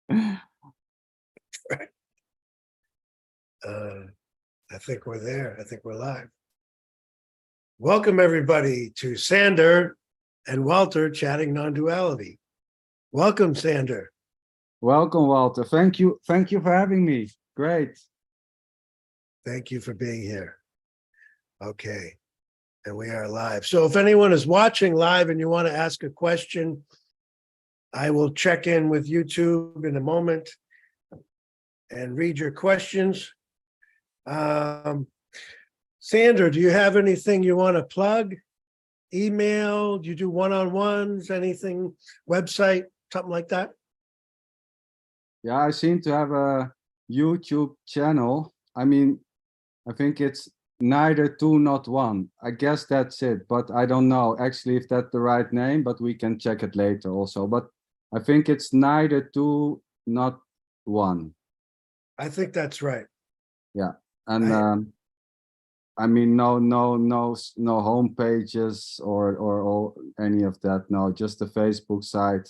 I think we're there. I think we're live. Welcome, everybody, to Sander and Walter chatting non-duality. Welcome, Sander. Welcome, Walter. Thank you. Thank you for having me. Great. Thank you for being here. Okay. And we are live. So if anyone is watching live and you want to ask a question, I will check in with YouTube in a moment and read your questions. Sander, do you have anything you want to plug? Email? Do you do one-on-ones? Anything? Website? Something like that? Yeah, I seem to have a YouTube channel. I mean, I think it's neither two, not one. I guess that's it, but I don't know actually if that's the right name, but we can check it later also. But I think it's neither two, not one. I think that's right. Yeah. And I mean, no home pages or any of that. No, just the Facebook site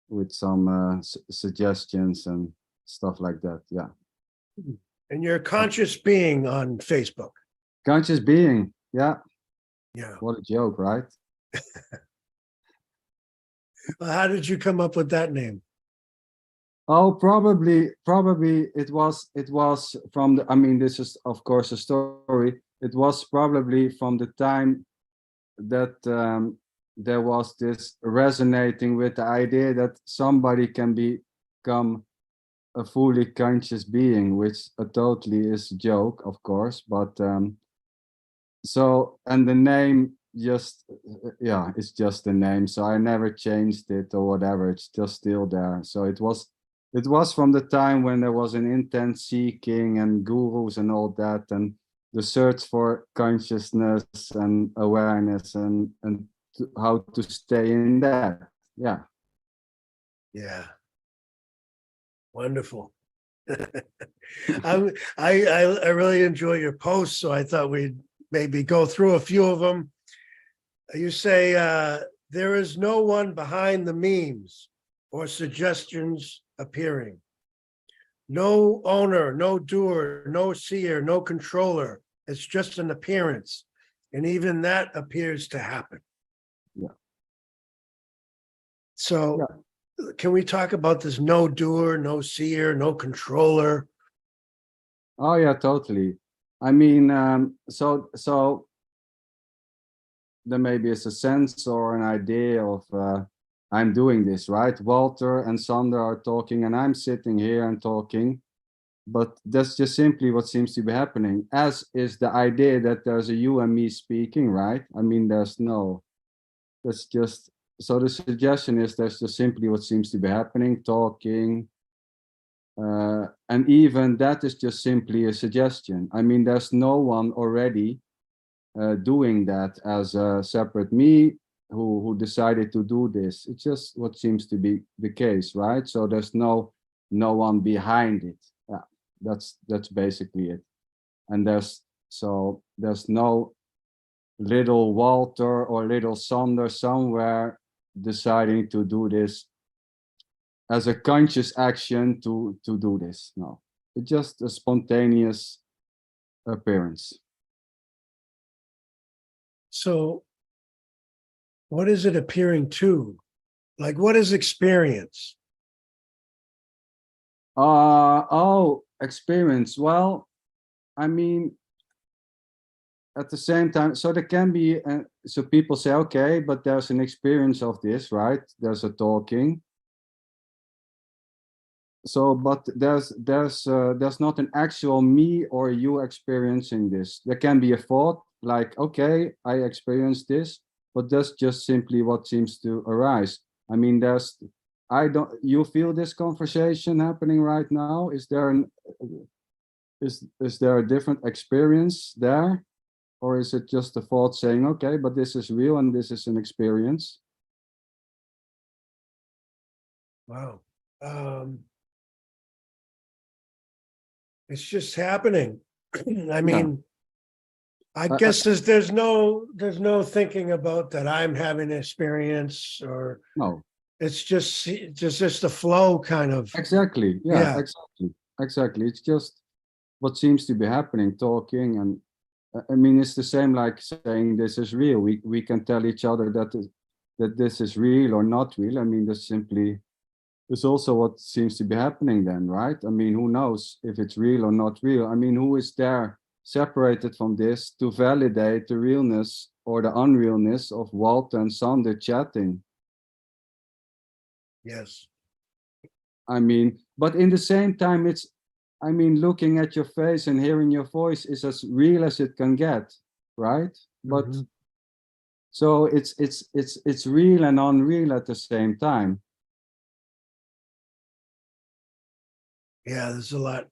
with some suggestions and stuff like that. Yeah. And you're a conscious being on Facebook. Conscious being. Yeah. Yeah. What a joke, right? How did you come up with that name? Oh, probably it was from the, I mean, this is of course a story. It was probably from the time that there was this resonating with the idea that somebody can become a fully conscious being, which totally is a joke, of course, but so, and the name just, yeah, it's just the name, so I never changed it or whatever. It's just still there. So it was from the time when there was an intense seeking and gurus and all that, and the search for consciousness and awareness and how to stay in that. Yeah. Yeah. Wonderful. I really enjoy your posts, so I thought we'd maybe go through a few of them. You say there is no one behind the memes or suggestions appearing. No owner, no doer, no seer, no controller. It's just an appearance. And even that appears to happen. Yeah. So Yeah. Can we talk about this no doer, no seer, no controller? Oh yeah, totally. I mean, so there maybe is a sense or an idea of I'm doing this, right? Walter and Sander are talking and I'm sitting here and talking, but that's just simply what seems to be happening, as is the idea that there's a you and me speaking, right? I mean, that's just, so the suggestion is that's just simply what seems to be happening, talking, and even that is just simply a suggestion. I mean, there's no one already doing that as a separate me who decided to do this. It's just what seems to be the case, right? So there's no one behind it. Yeah, that's basically it. And there's no little Walter or little Sander somewhere deciding to do this as a conscious action to do this. No, it's just a spontaneous appearance. So what is it appearing to? Like, what is experience? Experience. Well, I mean, at the same time, so there can be, so people say, okay, but there's an experience of this, right? There's a talking. So, but there's not an actual me or you experiencing this. There can be a thought like, okay, I experienced this, but that's just simply what seems to arise. I mean, you feel this conversation happening right now? Is there is there a different experience there? Or is it just a thought saying, okay, but this is real and this is an experience? Wow. It's just happening. I mean, I guess there's no thinking about that I'm having an experience or No. It's just the flow kind of. Exactly. Yeah, Yeah. exactly. It's just what seems to be happening, talking. And I mean, it's the same like saying this is real. We can tell each other that this is real or not real. I mean, that's simply, it's also what seems to be happening then, right? I mean, who knows if it's real or not real? I mean, who is there separated from this to validate the realness or the unrealness of Walter and Sander chatting? Yes. I mean, but in the same time, it's, I mean, looking at your face and hearing your voice is as real as it can get, right? But Mhm. so it's real and unreal at the same time. Yeah, there's a lot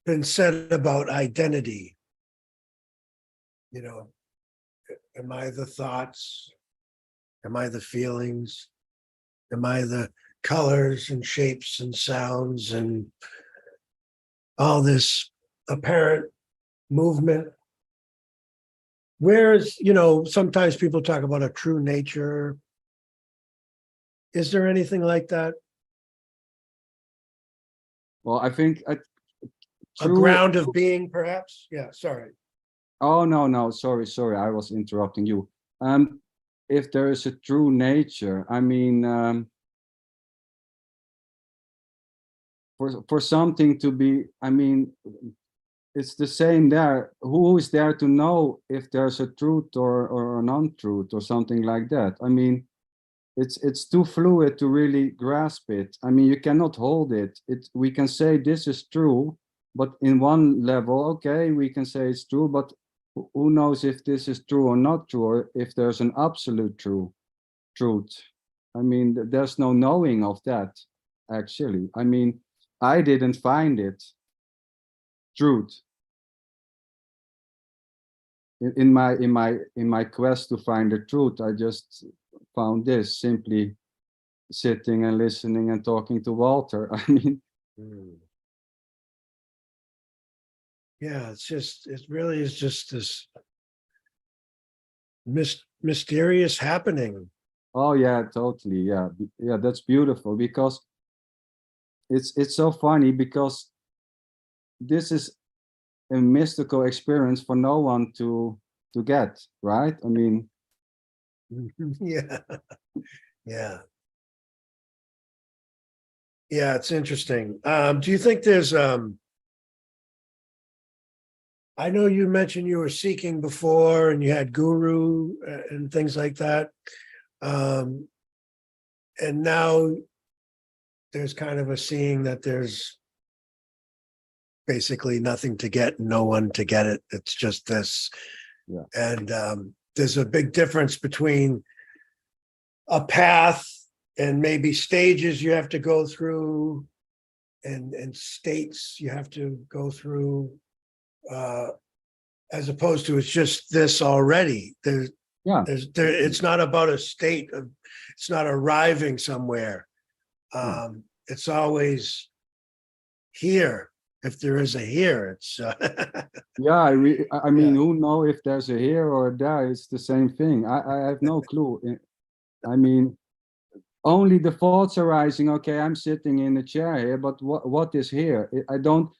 been said about identity. You know, am I the thoughts? Am I the feelings? Am I the colors and shapes and sounds and all this apparent movement? Whereas, sometimes people talk about a true nature. Is there anything like that? Well, I think A true. ground of being, perhaps? Yeah, sorry. Oh, no, sorry, I was interrupting you. If there is a true nature, I mean, for something to be, I mean, it's the same there. Who is there to know if there's a truth or an untruth or something like that? I mean, it's too fluid to really grasp it. I mean, you cannot hold it. We can say this is true, but in one level, okay, we can say it's true, but who knows if this is true or not true, or if there's an absolute truth. I mean, there's no knowing of that, actually. I mean, I didn't find it truth in my quest to find the truth. I just found this simply sitting and listening and talking to Walter. I mean, Hmm. Yeah, it really is just this mysterious happening. oh yeah, totally, yeah, yeah, that's beautiful because it's so funny because this is a mystical experience for no one to get, right? I mean, Yeah, yeah. Yeah, it's interesting. Do you think there's I know you mentioned you were seeking before and you had guru and things like that. Um, and now there's kind of a seeing that there's basically nothing to get, no one to get it. It's just this. yeah, And there's a big difference between a path and maybe stages you have to go through and states you have to go through, uh, as opposed to it's just this already. yeah, It's not about a state of, it's not arriving somewhere. yeah. It's always here. If there is a here, it's Yeah, I mean, yeah. who know if there's a here or a there? It's the same thing. I have no clue. I mean, only the thoughts arising. Okay, I'm sitting in a chair here, but what is here? I don't.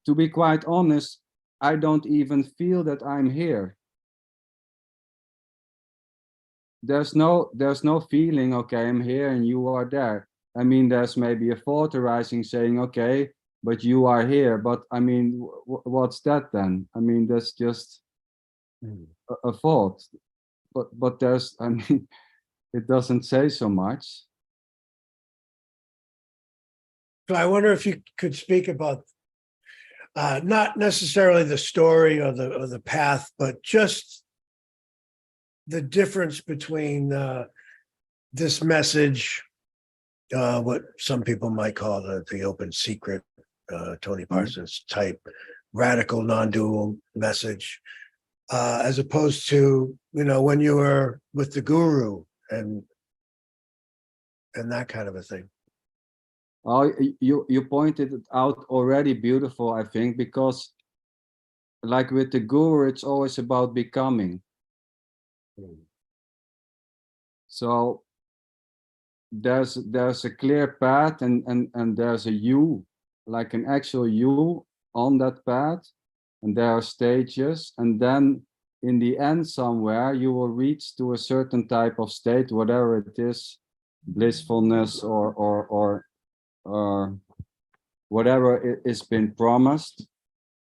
To be quite honest, I don't even feel that I'm here. There's no feeling. Okay, I'm here and you are there. I mean, there's maybe a thought arising saying, okay, but you are here. But I mean, what's that then? I mean, that's just Hmm. a thought. But there's, I mean, it doesn't say so much. So I wonder if you could speak about not necessarily the story or the path, but just the difference between this message, what some people might call the open secret, Tony Mm. Parsons type radical non-dual message, as opposed to when you were with the guru and that kind of a thing. Oh, you pointed it out already beautiful, I think, because like with the guru, it's always about becoming. Hmm. So there's a clear path, and there's a you, like an actual you on that path, and there are stages, and then in the end somewhere you will reach to a certain type of state, whatever it is, blissfulness or whatever is been promised.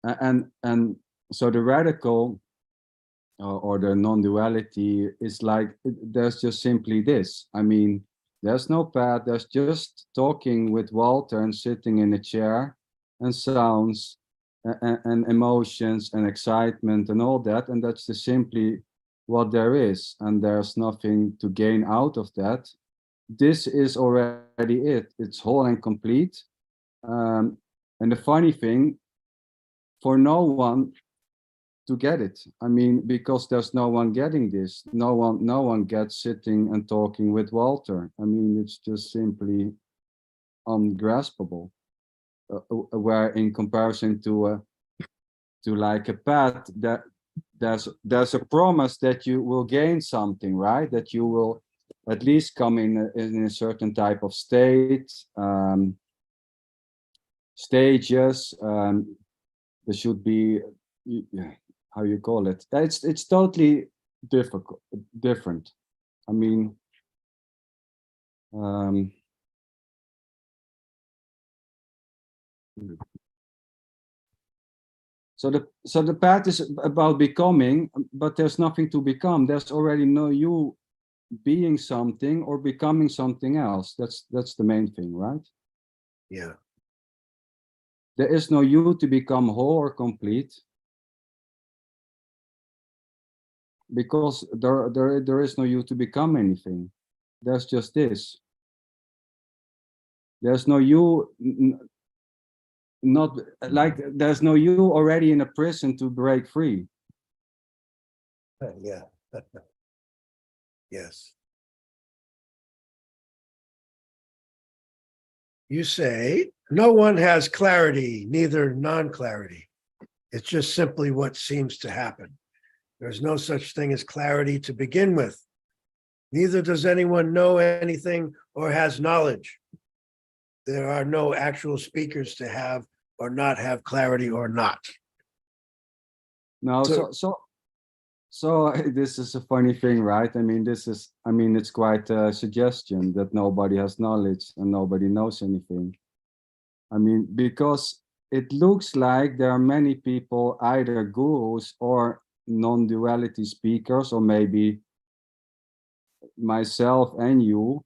And so the radical or the non-duality is like, there's just simply this. I mean, there's no path, there's just talking with Walter and sitting in a chair, and sounds and emotions and excitement and all that, and that's just simply what there is, and there's nothing to gain out of that. This is already it. It's whole and complete. And the funny thing, for no one to get it. I mean, because there's no one getting this. No one gets sitting and talking with Walter. I mean, it's just simply ungraspable. Where in comparison to like a path, that there's a promise that you will gain something, right? That you will at least come in a certain type of state, stages. There should be, how you call it? It's totally different. I mean, so the path is about becoming, but there's nothing to become. There's already no you being something or becoming something else. That's the main thing, right? Yeah. There is no you to become whole or complete, because there is no you to become anything. There's just this. There's no you, not like there's no you already in a prison to break free. Yeah. Yes. You say no one has clarity, neither non-clarity. It's just simply what seems to happen. There's no such thing as clarity to begin with. Neither does anyone know anything or has knowledge. There are no actual speakers to have or not have clarity or not. No, so this is a funny thing, right? I mean, it's quite a suggestion that nobody has knowledge and nobody knows anything. I mean, because it looks like there are many people, either gurus or non-duality speakers, or maybe myself and you.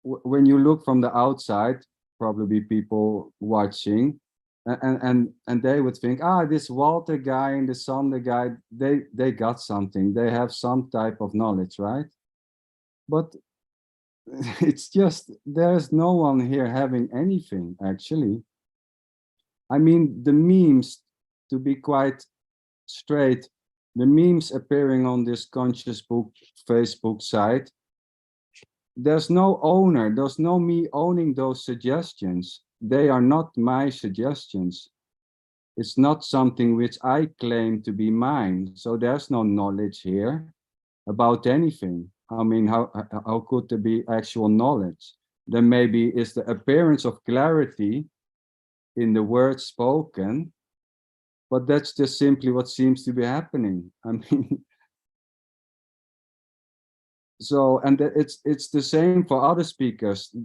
When you look from the outside, probably people watching, and they would think, this Walter guy and the Sander guy, they got something, they have some type of knowledge, right? But it's just, there's no one here having anything, actually. I mean, the memes, to be quite straight, the memes appearing on this conscious book Facebook site, there's no owner, there's no me owning those suggestions. They are not my suggestions. It's not something which I claim to be mine. So there's no knowledge here about anything. I mean, how could there be actual knowledge? There maybe is the appearance of clarity in the words spoken, but that's just simply what seems to be happening. I mean, so, and it's the same for other speakers.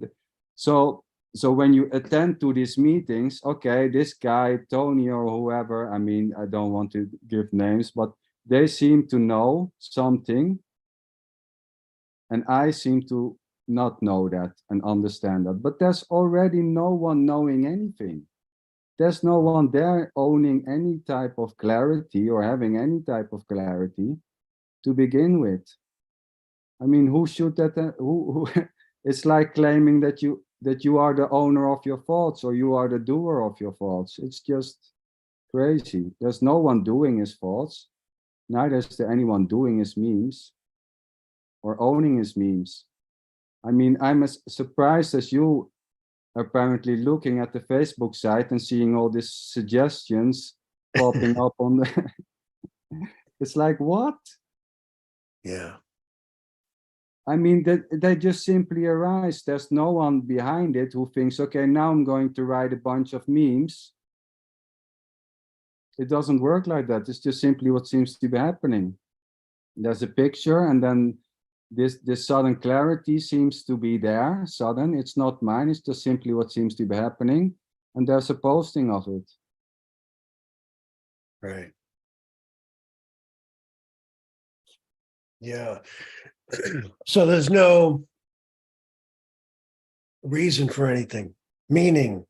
So when you attend to these meetings, okay, this guy Tony or whoever, I mean, I don't want to give names, but they seem to know something, and I seem to not know that and understand that. But there's already no one knowing anything. There's no one there owning any type of clarity or having any type of clarity to begin with. I mean, who should that? Who? It's like claiming that you are the owner of your thoughts, or you are the doer of your thoughts. It's just crazy. There's no one doing his thoughts. Neither is there anyone doing his memes or owning his memes. I mean, I'm as surprised as you, apparently, looking at the Facebook site and seeing all these suggestions popping up on the. It's like, what? Yeah. I mean, they just simply arise. There's no one behind it who thinks, okay, now I'm going to write a bunch of memes. It doesn't work like that. It's just simply what seems to be happening. There's a picture, and then this sudden clarity seems to be there. Sudden, it's not mine. It's just simply what seems to be happening. And there's a posting of it. Right. Yeah. So there's no reason for anything, meaning.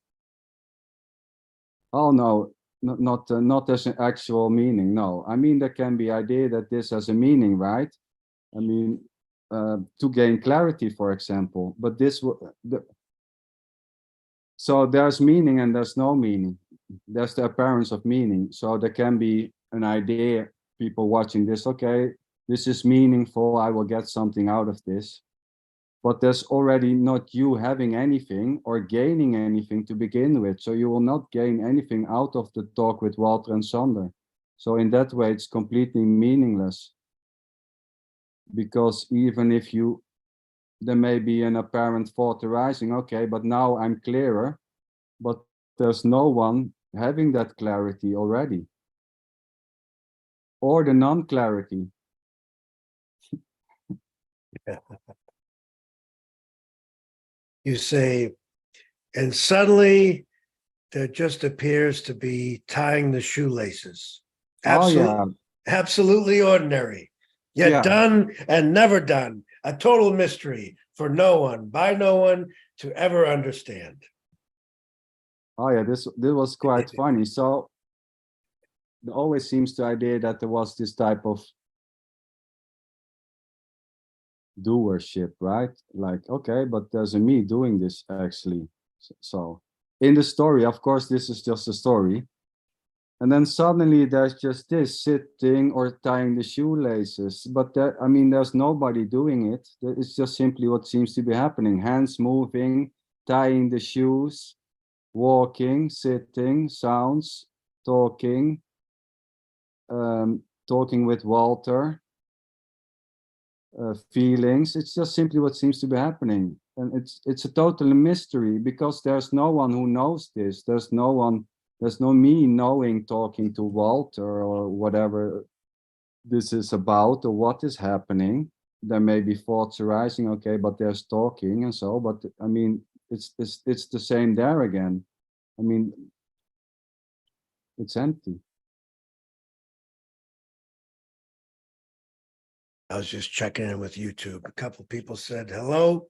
Oh no, not as an actual meaning. No, I mean there can be idea that this has a meaning, right? I mean, to gain clarity, for example. But so there's meaning and there's no meaning. There's the appearance of meaning. So there can be an idea. People watching this, okay, this is meaningful. I will get something out of this. But there's already not you having anything or gaining anything to begin with. So you will not gain anything out of the talk with Walter and Sander. So in that way, it's completely meaningless. Because even if there may be an apparent thought arising, okay, but now I'm clearer, but there's no one having that clarity already. Or the non-clarity. You say, and suddenly there just appears to be tying the shoelaces. Oh yeah, Absolutely ordinary, yet yeah. done and never done. A total mystery for no one, by no one to ever understand. Oh yeah, this was quite funny. So there always seems the idea that there was this type of doership, right? Like, okay, but there's a me doing this actually. So in the story, of course, this is just a story. And then suddenly there's just this sitting or tying the shoelaces. But there, I mean, there's nobody doing it. It's just simply what seems to be happening. Hands moving, tying the shoes, walking, sitting, sounds, talking, talking with Walter, feelings. It's just simply what seems to be happening. And it's a total mystery because there's no one who knows this. There's no me knowing, talking to Walter or whatever this is about or what is happening. There may be thoughts arising, okay, but there's talking and so, but I mean, it's the same there again. I mean, it's empty. I was just checking in with YouTube. A couple people said hello.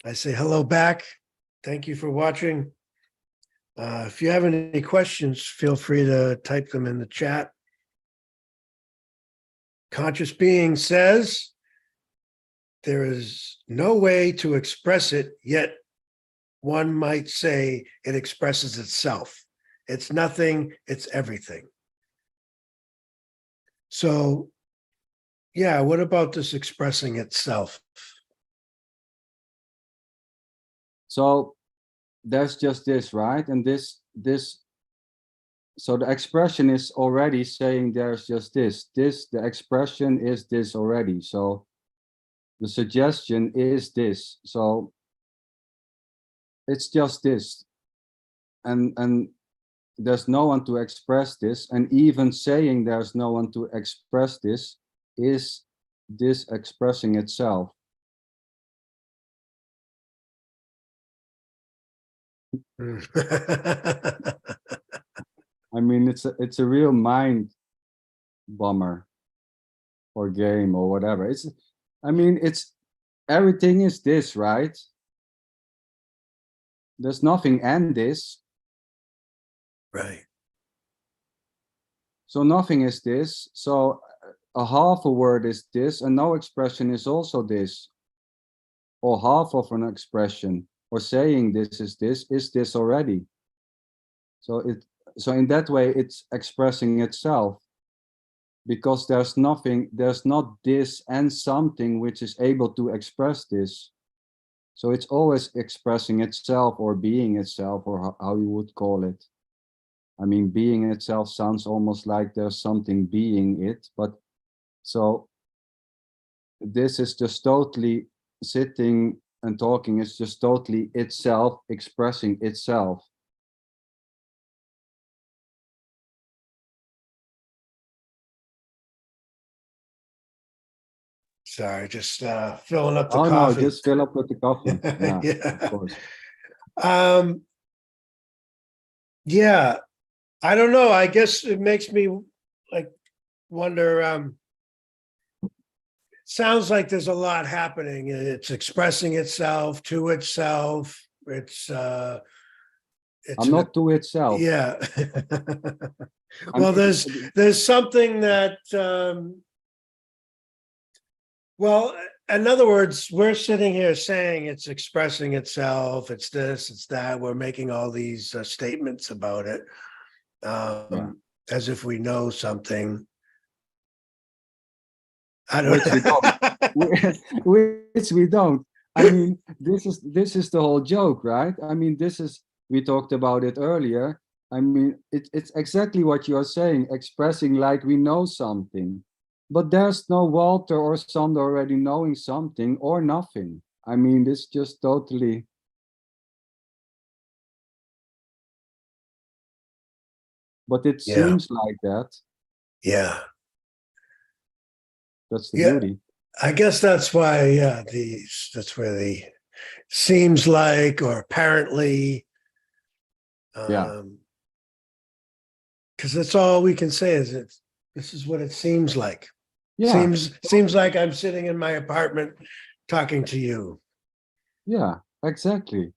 I say hello back. Thank you for watching. If you have any questions, feel free to type them in the chat. Conscious being says there is no way to express it, yet one might say it expresses itself. It's nothing, it's everything. So, yeah, what about this expressing itself? So there's just this, right? And this, so the expression is already saying there's just this, the expression is this already. So the suggestion is this. So it's just this. And there's no one to express this. And even saying there's no one to express this is this expressing itself. I mean, it's a real mind bummer or game or whatever. I mean, everything is this, right? There's nothing and this. Right. So nothing is this. So a half a word is this, and no expression is also this. Or half of an expression, or saying this is this already. So in that way, it's expressing itself. Because there's not this and something which is able to express this. So it's always expressing itself or being itself, or how you would call it. I mean, being itself sounds almost like there's something being it, but so this is just totally sitting and talking is just totally itself expressing itself. Sorry, just filling up the Oh no, coffee. just fill up with the coffee. Yeah, Yeah. of course. Yeah, I don't know. I guess it makes me like wonder, sounds like there's a lot happening. It's expressing itself to itself. It's I'm not to itself. yeah. I Well, mean, there's something that well, in other words, we're sitting here saying it's expressing itself, it's this, it's that. We're making all these statements about it, Yeah. as if we know something. I which we don't. don't. Which we don't. I mean, this is the whole joke, right? I mean, this is, we talked about it earlier. I mean, it's exactly what you're saying, expressing like we know something. But there's no Walter or Sander already knowing something or nothing. I mean, this just totally. But it Yeah, seems like that. yeah, That's the yeah. beauty. I guess that's why, yeah, that's where the seems like or apparently, Yeah. because that's all we can say is this is what it seems like. Yeah. Seems like I'm sitting in my apartment talking to you. Yeah. Exactly.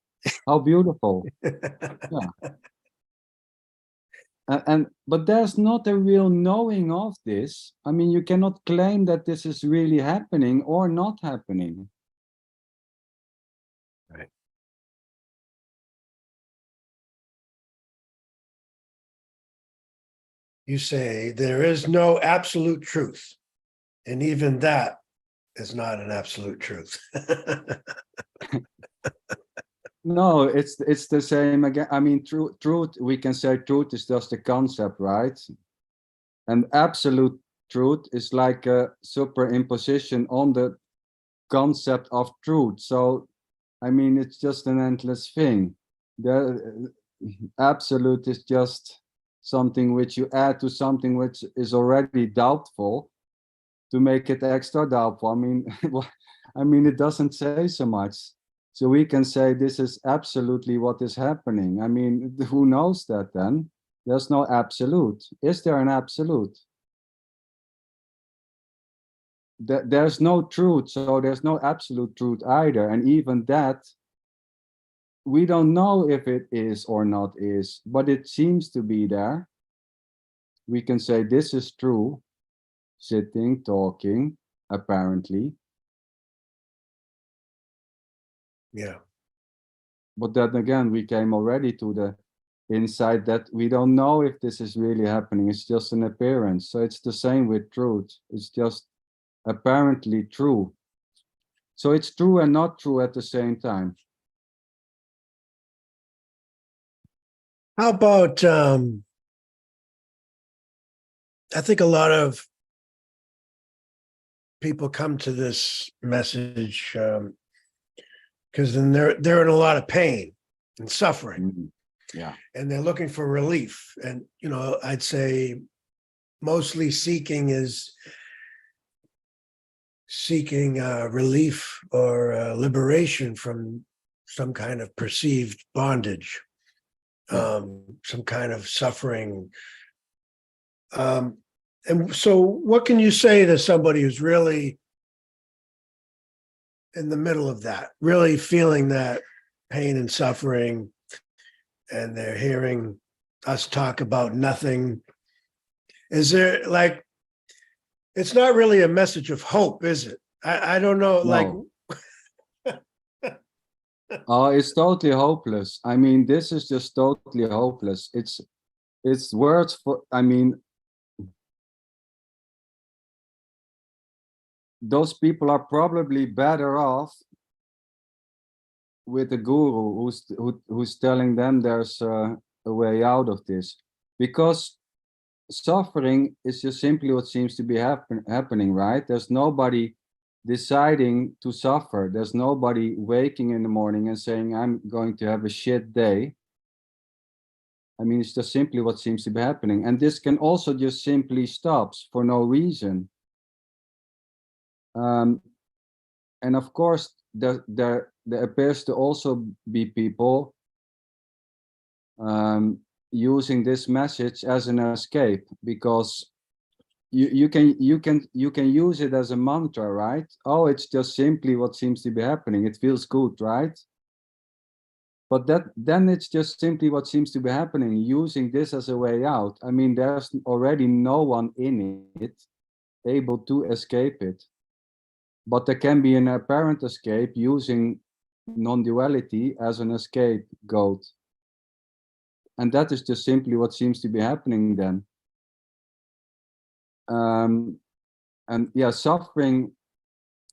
How beautiful. Yeah. But there's not a real knowing of this. I mean, you cannot claim that this is really happening or not happening. Right. You say there is no absolute truth, and even that is not an absolute truth. No, it's the same again. I mean, truth, we can say truth is just a concept, right? And absolute truth is like a superimposition on the concept of truth. So, I mean, it's just an endless thing. The absolute is just something which you add to something which is already doubtful to make it extra doubtful. I mean, I mean, it doesn't say so much. So we can say this is absolutely what is happening. I mean, who knows that then? There's no absolute. Is there an absolute? There's no truth, so there's no absolute truth either. And even that, we don't know if it is or not is, but it seems to be there. We can say this is true, sitting, talking, apparently. Yeah. But then again, we came already to the insight that we don't know if this is really happening. It's just an appearance. So it's the same with truth. It's just apparently true. So it's true and not true at the same time. How about I think a lot of people come to this message because then they're in a lot of pain and suffering. Mhm. Yeah. And they're looking for relief. And I'd say mostly seeking relief or liberation from some kind of perceived bondage, some kind of suffering. And so what can you say to somebody who's really in the middle of that, really feeling that pain and suffering, and they're hearing us talk about nothing? Is there it's not really a message of hope, is it? I don't know. No. Oh, it's totally hopeless. I mean, this is just totally hopeless. It's words for, I mean, those people are probably better off with a guru who's telling them there's a way out of this, because suffering is just simply what seems to be happening, right? There's nobody deciding to suffer. There's nobody waking in the morning and saying, I'm going to have a shit day. I mean, it's just simply what seems to be happening. And this can also just simply stops for no reason. And of course, there appears to also be people using this message as an escape, because you can use it as a mantra, right? Oh, it's just simply what seems to be happening. It feels good, right? But then it's just simply what seems to be happening, using this as a way out. I mean, there's already no one in it able to escape it. But there can be an apparent escape using non-duality as an scapegoat. And that is just simply what seems to be happening then. And yeah, suffering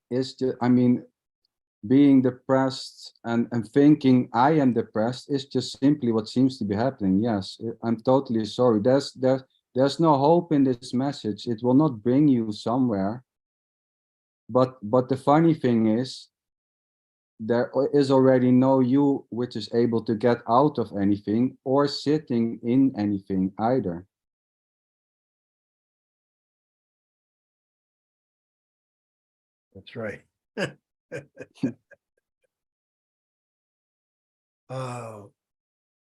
is just, I mean, being depressed and thinking I am depressed is just simply what seems to be happening. Yes, I'm totally sorry. There's no hope in this message. It will not bring you somewhere. But the funny thing is, there is already no you which is able to get out of anything or sitting in anything either. That's right.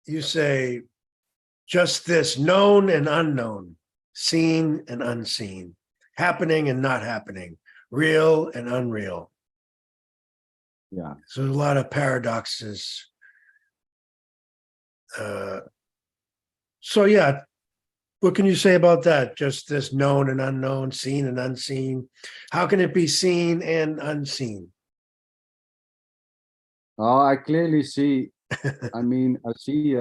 You say just this known and unknown, seen and unseen, happening and not happening, real and unreal. Yeah. So a lot of paradoxes. So yeah, what can you say about that? Just this known and unknown, seen and unseen. How can it be seen and unseen? Oh, I clearly see. I mean, I see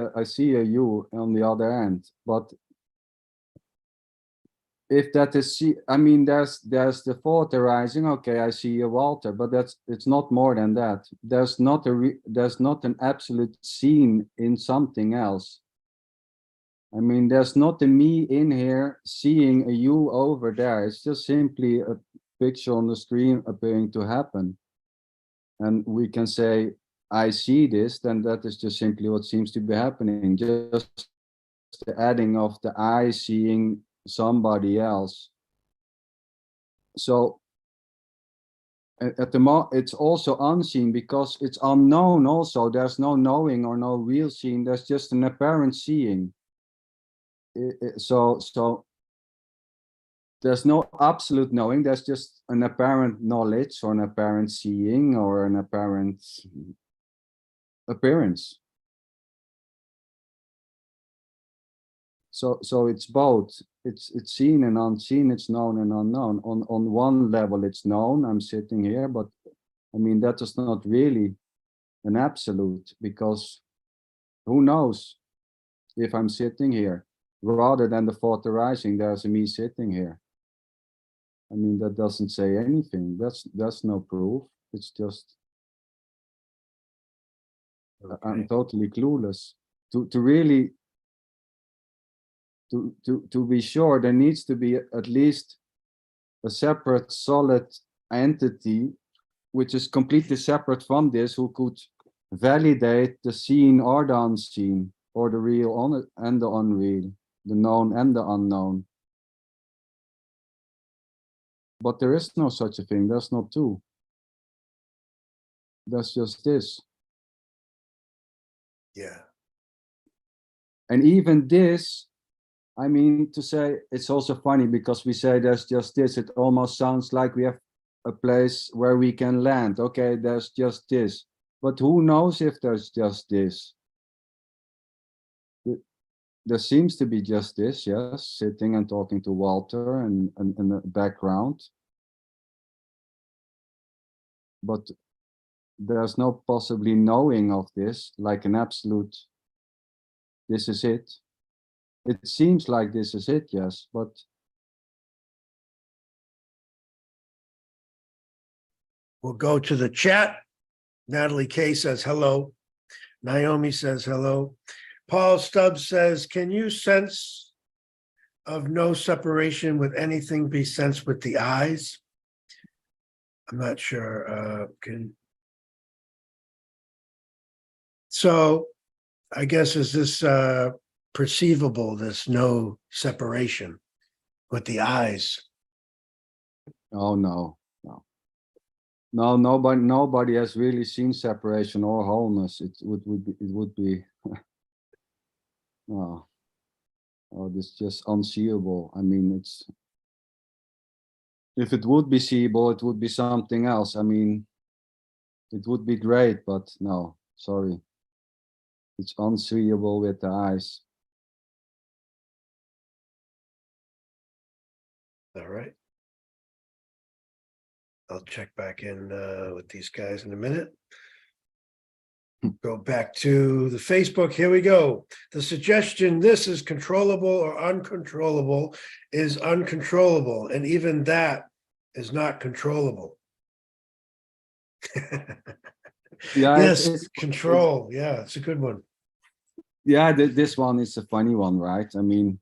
a you on the other end, but if that is I mean, there's the thought arising. Okay, I see a Walter, but it's not more than that. There's not an absolute scene in something else. I mean, there's not a me in here seeing a you over there. It's just simply a picture on the screen appearing to happen. And we can say, I see this, then that is just simply what seems to be happening. Just the adding of the I seeing somebody else. So at the moment, it's also unseen because it's unknown also. There's no knowing or no real seeing. There's just an apparent seeing. So there's no absolute knowing. There's just an apparent knowledge or an apparent seeing or an apparent appearance. So it's both. It's seen and unseen. It's known and unknown. On one level, it's known. I'm sitting here, but I mean that is not really an absolute, because who knows if I'm sitting here? Rather than the thought arising, there's a me sitting here. I mean, that doesn't say anything. That's no proof. It's just I'm totally clueless. To really to be sure, there needs to be at least a separate solid entity which is completely separate from this, who could validate the seen or the unseen, or the real and the unreal, the known and the unknown. But there is no such a thing. There's not two. That's just this. Yeah. And even this, I mean, to say, it's also funny because we say there's just this, it almost sounds like we have a place where we can land. Okay, there's just this. But who knows if there's just this? There seems to be just this, yes, sitting and talking to Walter and in the background. But there's no possibly knowing of this, like an absolute, this is it. It seems like this is it, yes, but We'll go to the chat. Natalie K says hello. Naomi says hello. Paul Stubbs says, can you sense of no separation with anything be sensed with the eyes? I'm not sure, so I guess is this perceivable, this no separation with the eyes? Oh, no, no. No, nobody has really seen separation or wholeness. It would be no. Oh, this is just unseeable. I mean, if it would be seeable, it would be something else. I mean, it would be great, but no, sorry. It's unseeable with the eyes. All right. I'll check back in with these guys in a minute. Go back to the Facebook. Here we go. The suggestion, this is controllable or uncontrollable, is uncontrollable. And even that is not controllable. Yeah, Yes, control. Yeah, it's a good one. Yeah, this one is a funny one, right? I mean,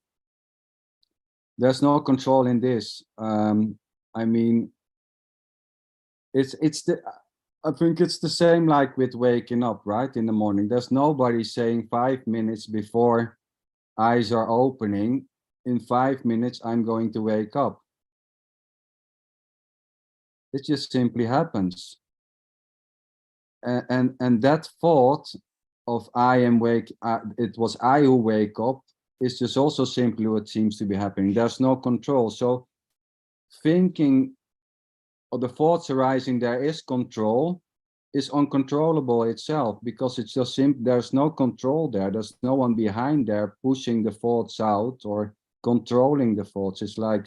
there's no control in this. I mean, I think it's the same like with waking up, right? In the morning, there's nobody saying 5 minutes before eyes are opening, in 5 minutes, I'm going to wake up. It just simply happens. And that thought of I am wake, it was I who wake up, is just also simply what seems to be happening. There's no control. So thinking or the thoughts arising there is control, is uncontrollable itself, because it's just simple. There's no control there. There's no one behind there pushing the thoughts out or controlling the thoughts. It's like,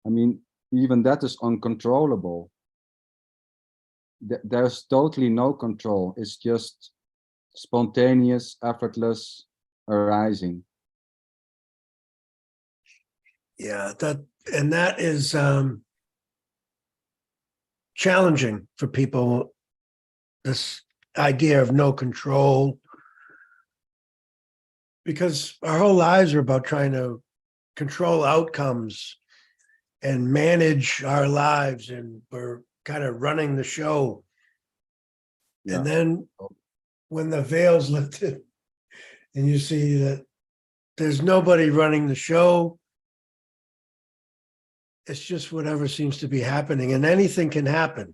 I mean, even that is uncontrollable. There's totally no control. It's just spontaneous, effortless arising. Yeah, that is challenging for people, this idea of no control, because our whole lives are about trying to control outcomes and manage our lives, and we're kind of running the show. Yeah. And then when the veil's lifted and you see that there's nobody running the show, it's just whatever seems to be happening, and anything can happen.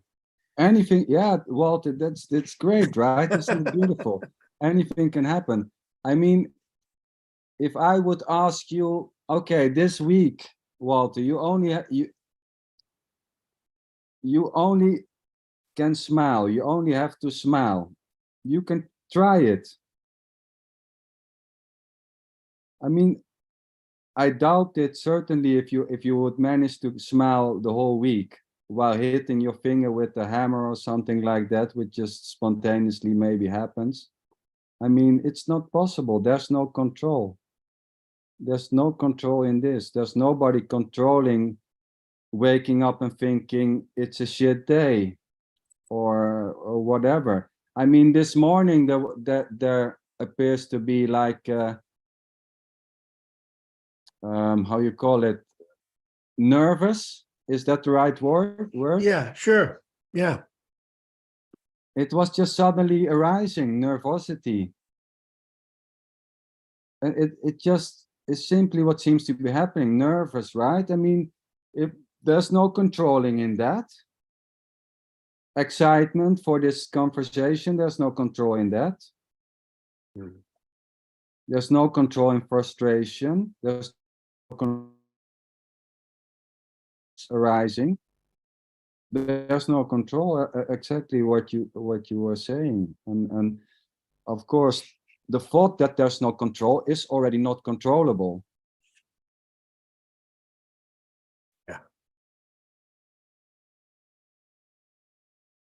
Anything, yeah, Walter, that's great, right? Isn't it beautiful? Anything can happen. I mean, if I would ask you, okay, this week, Walter, you only you only can smile. You only have to smile. You can try it. I mean, I doubt it. Certainly, if you would manage to smile the whole week while hitting your finger with a hammer or something like that, which just spontaneously maybe happens. I mean, it's not possible. There's no control. There's no control in this. There's nobody controlling waking up and thinking it's a shit day or whatever. I mean, this morning there appears to be like how you call it, nervous. Is that the right word? Yeah, sure. Yeah. It was just suddenly arising, nervosity. And it just is simply what seems to be happening, nervous, right? I mean, if there's no controlling in that. Excitement for this conversation, there's no control in that. There's no control in frustration. There's no control arising. There's no control, exactly what you were saying. And of course, the thought that there's no control is already not controllable. Yeah.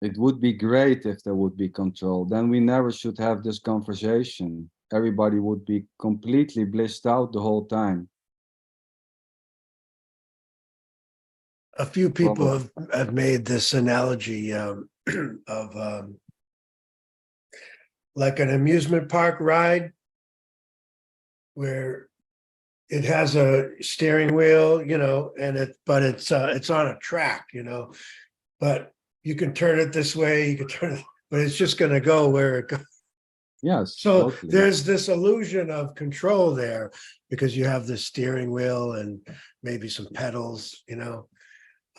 It would be great if there would be control. Then we never should have this conversation. Everybody would be completely blissed out the whole time. A few people have made this analogy of like an amusement park ride where it has a steering wheel, and but it's on a track, but you can turn it this way, you can turn it, but it's just going to go where it goes. Yes, So totally. there's this illusion of control there because you have the steering wheel and maybe some pedals, you know.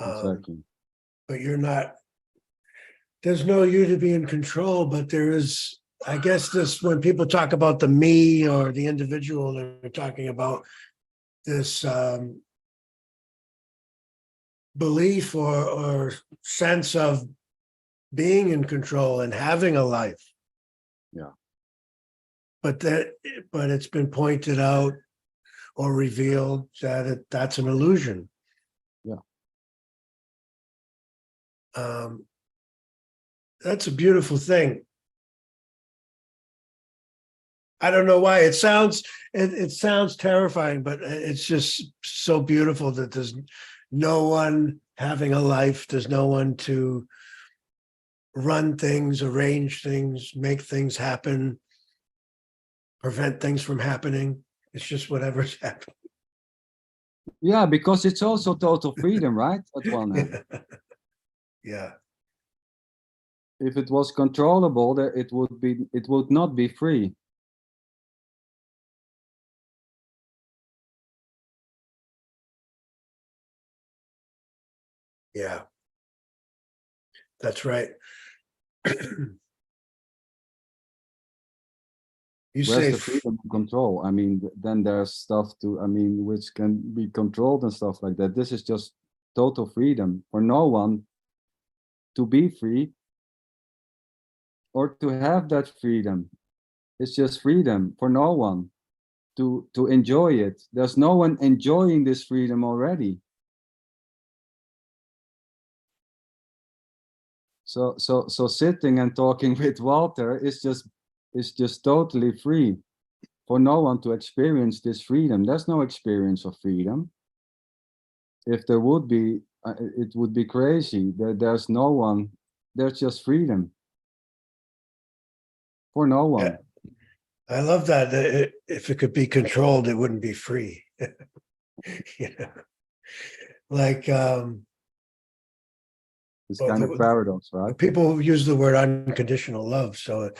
Exactly. But you're not, there's no you to be in control, but there is, I guess this, when people talk about the me or the individual, they're talking about this belief or sense of being in control and having a life. Yeah. But it's been pointed out or revealed that that's an illusion. Yeah. That's a beautiful thing. I don't know why it sounds terrifying, but it's just so beautiful that there's no one having a life. There's no one to run things, arrange things, make things happen, prevent things from happening. It's just whatever's happening. Yeah, because it's also total freedom, right? At one hand. Yeah. If it was controllable, there it would not be free. Yeah. That's right. You Where's say the freedom and control? I mean, then there's stuff to, I mean, which can be controlled and stuff like that. This is just total freedom for no one to be free or to have that freedom. It's just freedom for no one to enjoy it. There's no one enjoying this freedom already. So sitting and talking with Walter is just totally free for no one to experience this freedom. There's no experience of freedom. If there would be, it would be crazy. There's no one. There's just freedom for no one. Yeah. I love that. If it could be controlled, it wouldn't be free. You know, like It's well, kind of paradox, right? people use the word unconditional love. So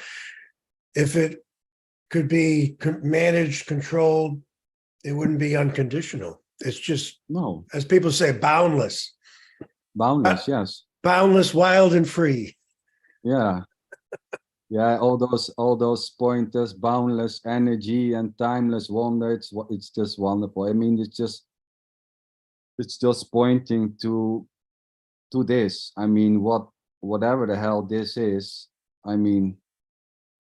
if it could be managed, controlled, it wouldn't be unconditional. It's just, No, as people say, boundless, boundless. Yes. boundless, wild, and free. Yeah. Yeah, all those pointers, boundless energy and timeless wonder. It's just wonderful. I mean, it's just pointing to this. I mean, whatever the hell this is. I mean,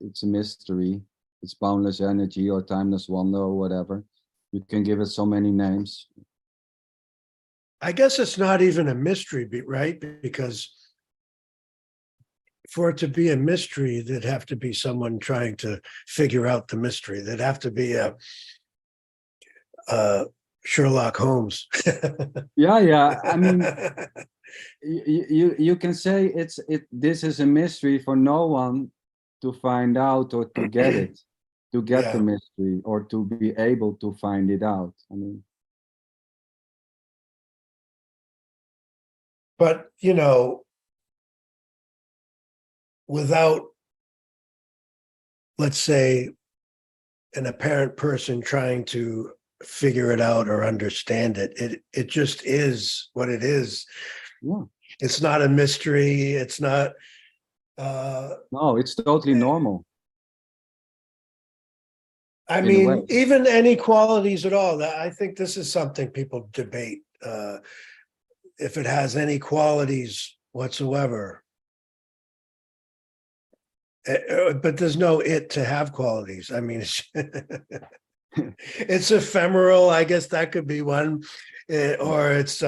it's a mystery. It's boundless energy or timeless wonder or whatever. You can give it so many names. I guess it's not even a mystery, right? Because for it to be a mystery, there'd have to be someone trying to figure out the mystery. There'd have to be a Sherlock Holmes. Yeah. I mean, you can say this is a mystery for no one to find out or to get it, to get the Yeah. mystery or to be able to find it out. I mean, But, you know, without, let's say, an apparent person trying to figure it out or understand it just is what it is. yeah. It's not a mystery. It's not No, it's totally normal. I In a mean, way. even inequalities at all. I think this is something people debate. If it has any qualities whatsoever. But there's no it to have qualities. I mean, it's ephemeral. I guess that could be one, or it's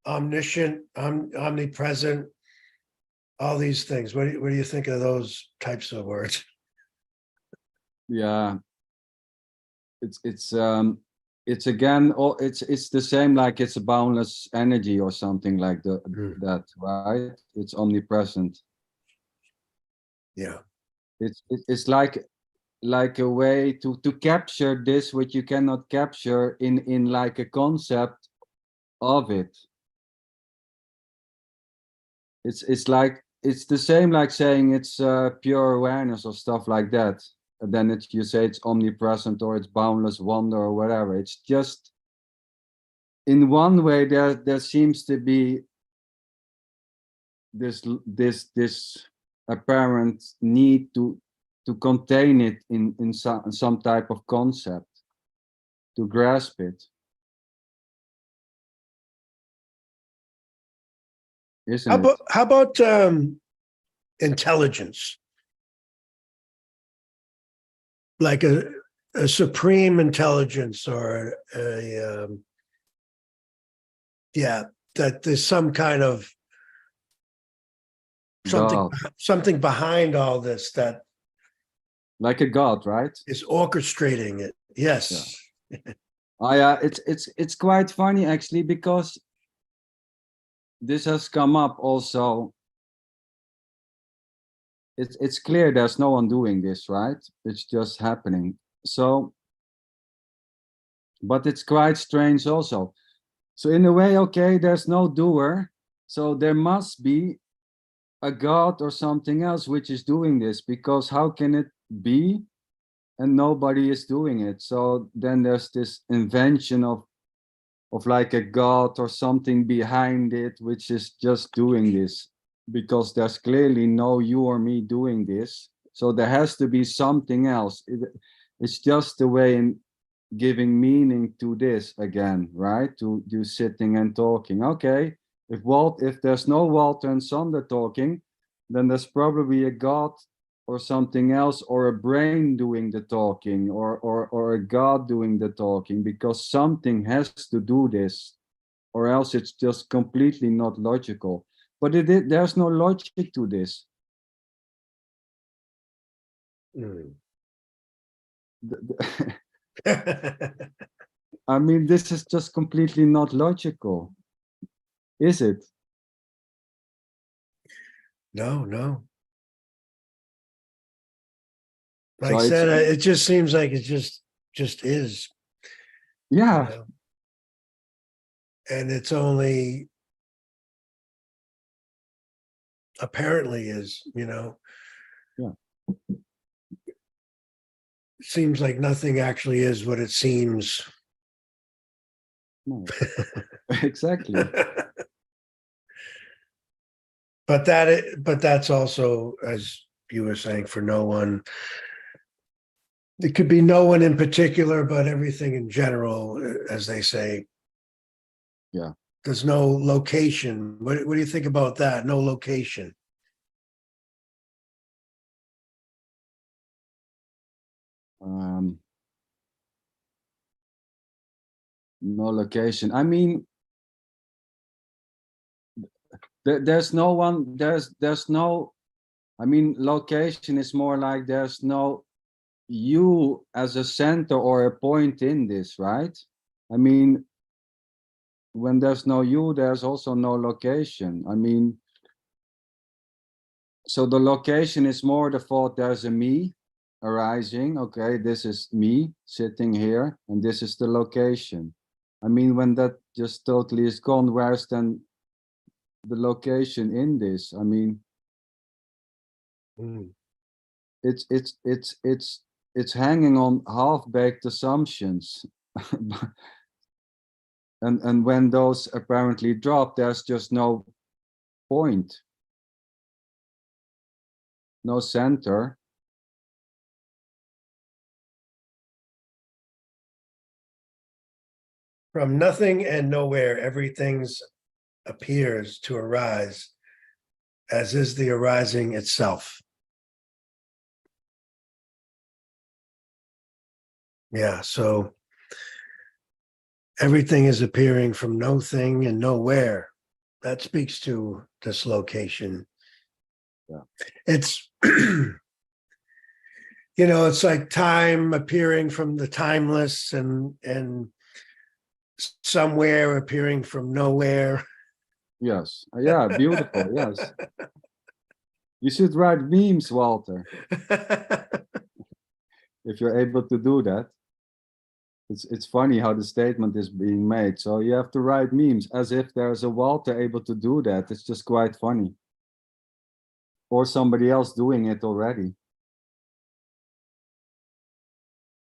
omniscient, omnipresent. All these things. What do you think of those types of words? Yeah. It's again, it's the same, like it's a boundless energy or something like that, right? It's omnipresent. Yeah. It's like a way to capture this which you cannot capture in like a concept of it. it's like it's the same like saying it's pure awareness or stuff like that. And then you say it's omnipresent or it's boundless wonder or whatever. It's just in one way there seems to be this apparent need to contain it in some type of concept, to grasp it. Isn't it? How about intelligence? Like a supreme intelligence, or yeah, that there's some kind of God. something behind all this that Like a god, right? is orchestrating it. Yes. Oh yeah, it's quite funny actually, because this has come up also. It's clear there's no one doing this, right? It's just happening. So, but it's quite strange also. So in a way, okay, there's no doer, so there must be a god or something else which is doing this, because how can it be and nobody is doing it? So then there's this invention of like a god or something behind it which is just doing this, because there's clearly no you or me doing this. So there has to be something else. It's just the way in giving meaning to this again, right? To you sitting and talking. Okay, if there's no Walter and Sander talking, then there's probably a god or something else, or a brain doing the talking, or a god doing the talking, because something has to do this, or else it's just completely not logical. But there's no logic to this. Mm. I mean, this is just completely not logical, is it? No. Like So I said, it just seems like it just is. Yeah. You know? And it's only apparently is, Yeah. It seems like nothing actually is what it seems. No. Exactly. But that's also, as you were saying, for no one. It could be no one in particular, but everything in general, as they say. Yeah. There's no location. What do you think about that? No location. No location. I mean, there's no one. There's no. I mean, location is more like there's no you as a center or a point in this, right? I mean, when there's no you, there's also no location. I mean, so the location is more the thought there's a me arising. Okay, this is me sitting here, and this is the location. I mean, when that just totally is gone, where's then the location in this? I mean, it's hanging on half-baked assumptions. And when those apparently drop, there's just no point, no center. From nothing and nowhere, everything's appears to arise, as is the arising itself. Yeah, so everything is appearing from no thing and nowhere. That speaks to this location. Yeah. It's it's like time appearing from the timeless, and somewhere appearing from nowhere. Yes. Yeah, beautiful. Yes. You should write memes, Walter, if you're able to do that. It's funny how the statement is being made. So you have to write memes as if there's a Walter able to do that. It's just quite funny. or somebody else doing it already.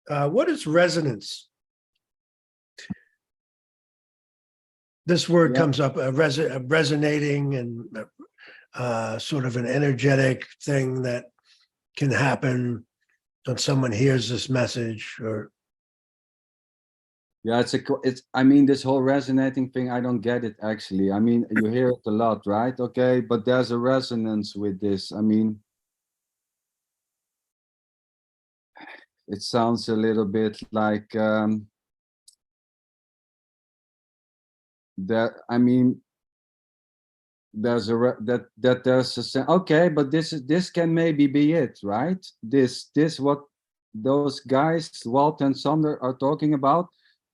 What is resonance? This word Yeah. comes up, resonating and sort of an energetic thing that can happen when someone hears this message or Yeah, it's, I mean, this whole resonating thing, I don't get it actually. I mean, you hear it a lot, right? Okay, but there's a resonance with this. I mean, it sounds a little bit like that. I mean, there's that there's okay, but this can maybe be it, right? This what those guys Walt and Sander are talking about.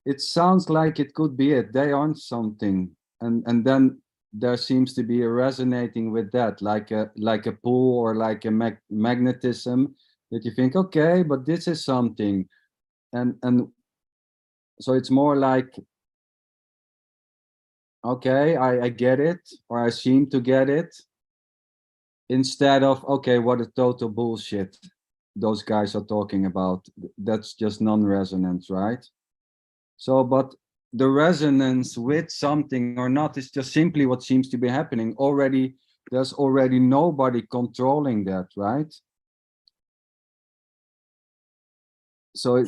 It sounds like it could be it. They aren't something, and then there seems to be a resonating with that, like a pull or like a magnetism that you think, okay, but this is something, and so it's more like, okay, I get it, or I seem to get it, instead of, okay, what a total bullshit those guys are talking about. That's just non-resonance, right? So, but the resonance with something or not is just simply what seems to be happening already. There's already nobody controlling that, right? So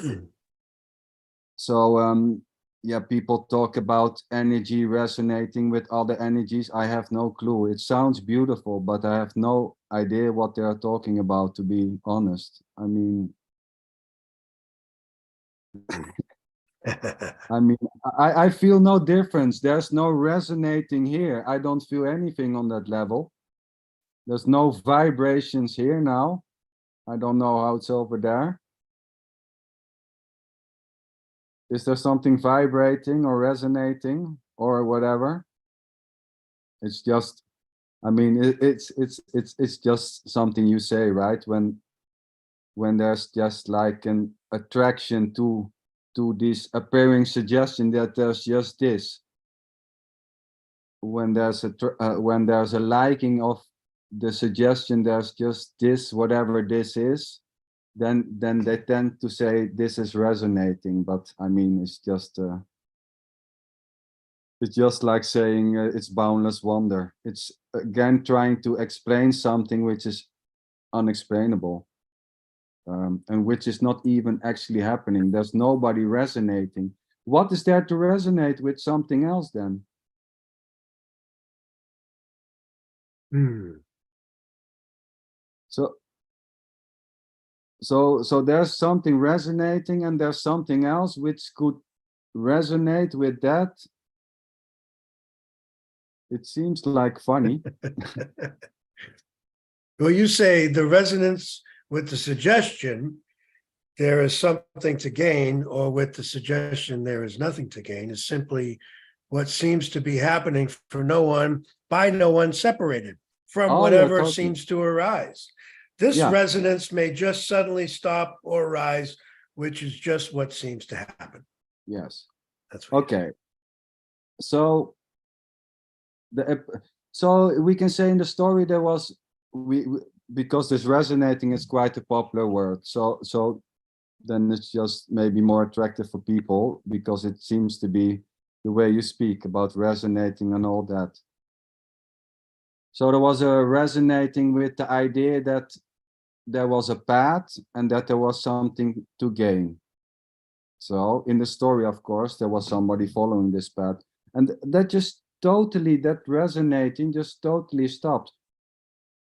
yeah, people talk about energy resonating with other energies. I have no clue. It sounds beautiful, but I have no idea what they are talking about, to be honest. I mean, I feel no difference. There's no resonating here. I don't feel anything on that level. There's no vibrations here now. I don't know how it's over there. Is there something vibrating or resonating or whatever? It's just, I mean, it's just something you say, right? When there's just like an attraction to this appearing suggestion that there's just this. When there's a liking of the suggestion, there's just this, whatever this is, then they tend to say this is resonating. But I mean, it's just like saying it's boundless wonder. It's again trying to explain something which is unexplainable, and which is not even actually happening. There's nobody resonating. What is there to resonate with something else then? So there's something resonating, and there's something else which could resonate with that. It seems like funny. Well, you say the resonance with the suggestion, there is something to gain, or with the suggestion, there is nothing to gain, is simply what seems to be happening for no one, by no one, separated from Oh yeah, whatever totally. seems to arise. This Yeah. resonance may just suddenly stop or arise, which is just what seems to happen. Yes. That's what okay. So we can say in the story there was because this resonating is quite a popular word. So then it's just maybe more attractive for people because it seems to be the way you speak about resonating and all that. So there was a resonating with the idea that there was a path and that there was something to gain. So in the story, of course, there was somebody following this path, and that resonating just totally stopped.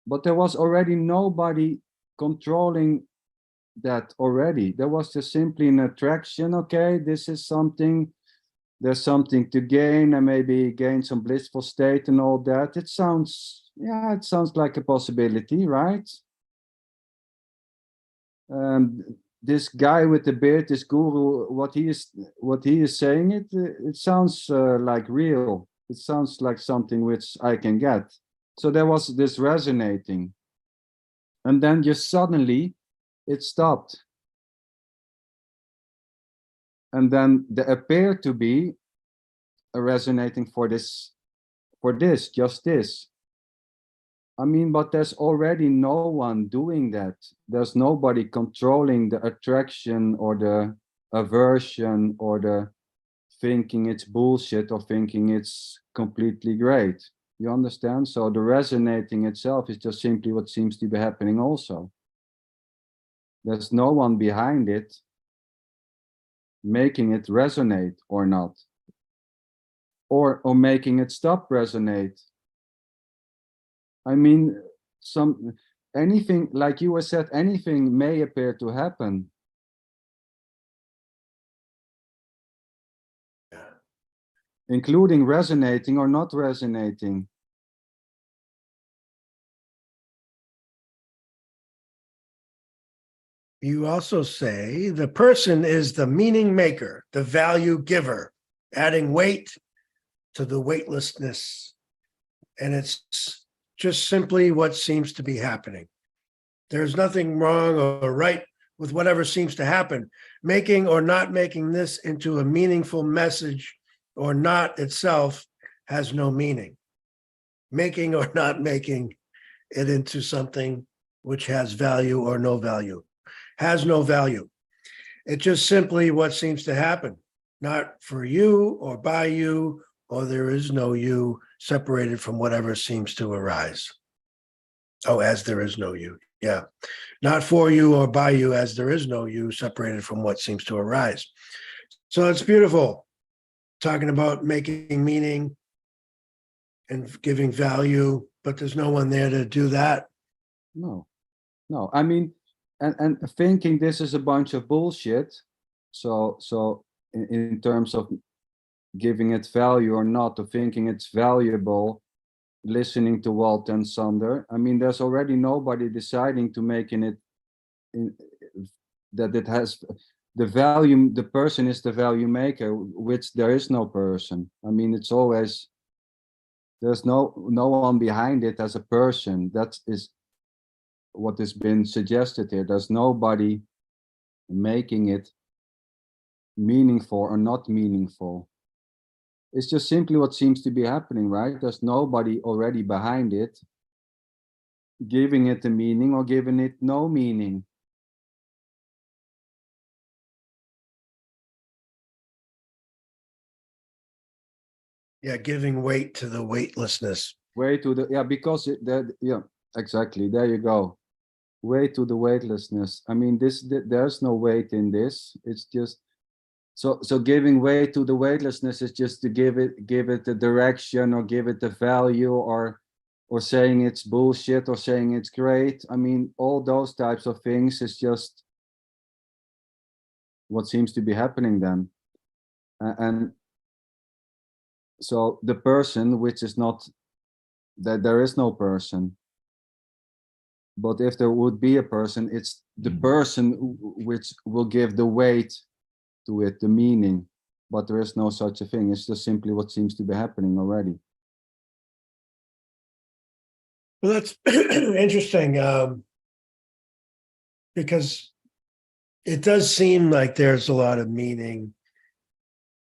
But there was already nobody controlling that already. There was just simply an attraction. Okay, this is something, there's something to gain, and maybe gain some blissful state and all that. It sounds like a possibility, right? This guy with the beard, this guru, what he is saying, it sounds like real. It sounds like something which I can get. So there was this resonating, and then just suddenly it stopped. And then there appeared to be a resonating for this, just this. I mean, but there's already no one doing that. There's nobody controlling the attraction or the aversion or the thinking it's bullshit or thinking it's completely great. You understand? So the resonating itself is just simply what seems to be happening also. There's no one behind it making it resonate or not. Or making it stop resonate. I mean, anything, like you were said, anything may appear to happen. Including resonating or not resonating. You also say the person is the meaning maker, the value giver, adding weight to the weightlessness. And it's just simply what seems to be happening. There's nothing wrong or right with whatever seems to happen. Making or not making this into a meaningful message or not itself has no meaning. Making or not making it into something which has value or no value has no value. It's just simply what seems to happen, not for you or by you, or there is no you separated from whatever seems to arise. Oh, as there is no you. Yeah. Not for you or by you, as there is no you separated from what seems to arise. So it's beautiful talking about making meaning and giving value, but there's no one there to do that. No, I mean, and thinking this is a bunch of bullshit. So in terms of giving it value or not, or thinking it's valuable, listening to Walt and Sander, I mean, there's already nobody deciding to making it that it has the value. The person is the value maker, which there is no person. I mean, it's always, there's no one behind it as a person. That is what has been suggested here. There's nobody making it meaningful or not meaningful. It's just simply what seems to be happening, right? There's nobody already behind it giving it a meaning or giving it no meaning. Yeah, giving weight to the weightlessness. Way to the, yeah, because yeah, exactly, there you go. Way to the weightlessness. I mean, there's no weight in this. It's just, so giving way to the weightlessness is just to give it a direction or give it a value, or saying it's bullshit or saying it's great. I mean, all those types of things is just what seems to be happening then. And so the person, which is not, that there is no person, but if there would be a person, it's the person which will give the weight to it, the meaning, but there is no such a thing. It's just simply what seems to be happening already. Well, that's interesting, because it does seem like there's a lot of meaning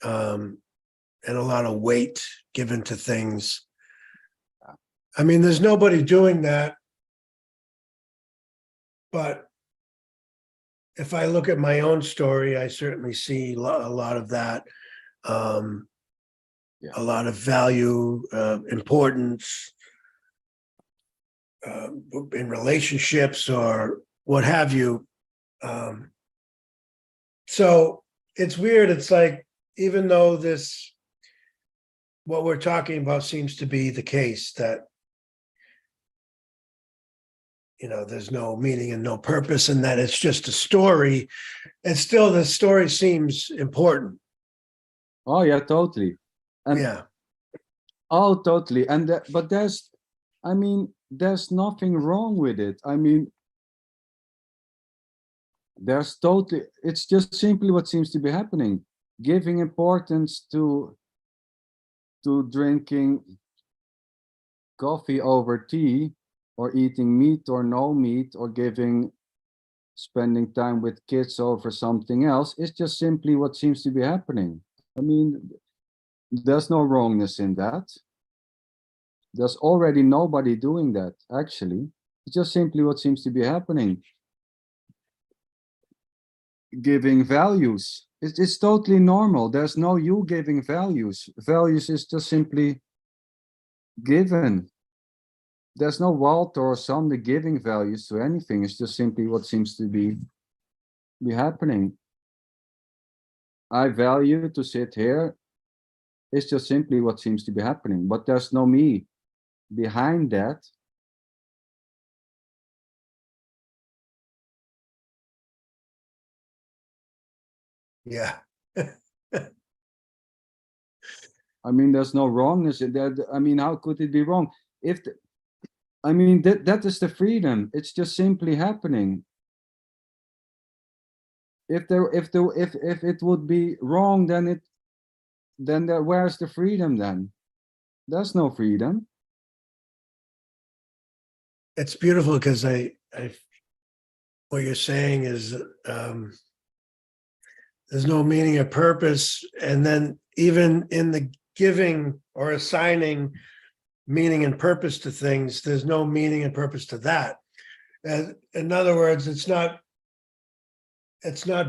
and a lot of weight given to things. I mean, there's nobody doing that, but if I look at my own story, I certainly see a lot of that, Yeah. a lot of value, importance in relationships or what have you. So it's weird. It's like, even though what we're talking about seems to be the case, that, there's no meaning and no purpose, and that it's just a story, and still the story seems important. Oh yeah, totally. And Yeah. oh, totally. And but there's, I mean, there's nothing wrong with it. I mean, there's totally, it's just simply what seems to be happening. Giving importance to drinking coffee over tea, or eating meat or no meat, or spending time with kids over something else, is just simply what seems to be happening. I mean, there's no wrongness in that. There's already nobody doing that, actually. It's just simply what seems to be happening. Giving values. It's totally normal. There's no you giving values. Values is just simply given. There's no Walter or Sander giving values to anything. It's just simply what seems to be happening. I value to sit here. It's just simply what seems to be happening. But there's no me behind that. Yeah. I mean, there's no wrongness in that. I mean, how could it be wrong? If the, I mean, that is the freedom. It's just simply happening. If it would be wrong, then where's the freedom then? There's no freedom. It's beautiful because what you're saying is there's no meaning or purpose. And then even in the giving or assigning meaning and purpose to things, there's no meaning and purpose to that. And in other words, it's not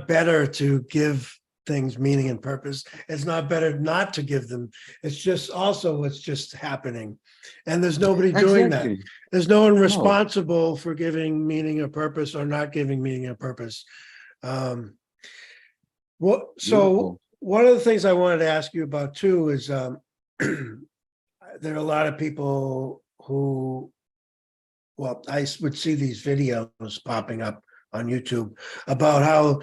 better to give things meaning and purpose. It's not better not to give them. It's just also what's just happening. And there's nobody doing that. Exactly. There's no one No. responsible for giving meaning or purpose or not giving meaning or purpose. So Beautiful. one of the things I wanted to ask you about too is there are a lot of people who, well, I would see these videos popping up on YouTube about how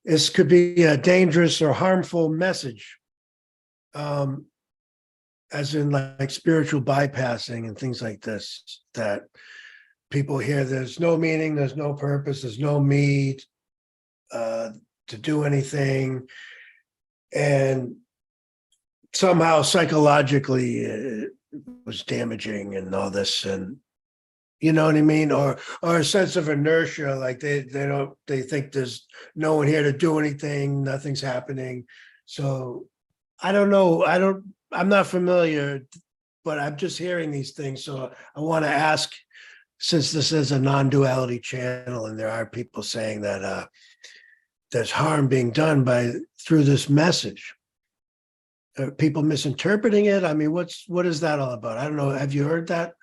this could be a dangerous or harmful message, as in like spiritual bypassing and things like this, that people hear there's no meaning, there's no purpose, there's no me to do anything. And somehow psychologically it was damaging and all this, and you know what I mean? Or a sense of inertia, like they think there's no one here to do anything, nothing's happening. So I don't know. I'm not familiar, but I'm just hearing these things. So I want to ask, since this is a non-duality channel and there are people saying that there's harm being done through this message. Are people misinterpreting it? I mean, what is that all about? I don't know. Have you heard that?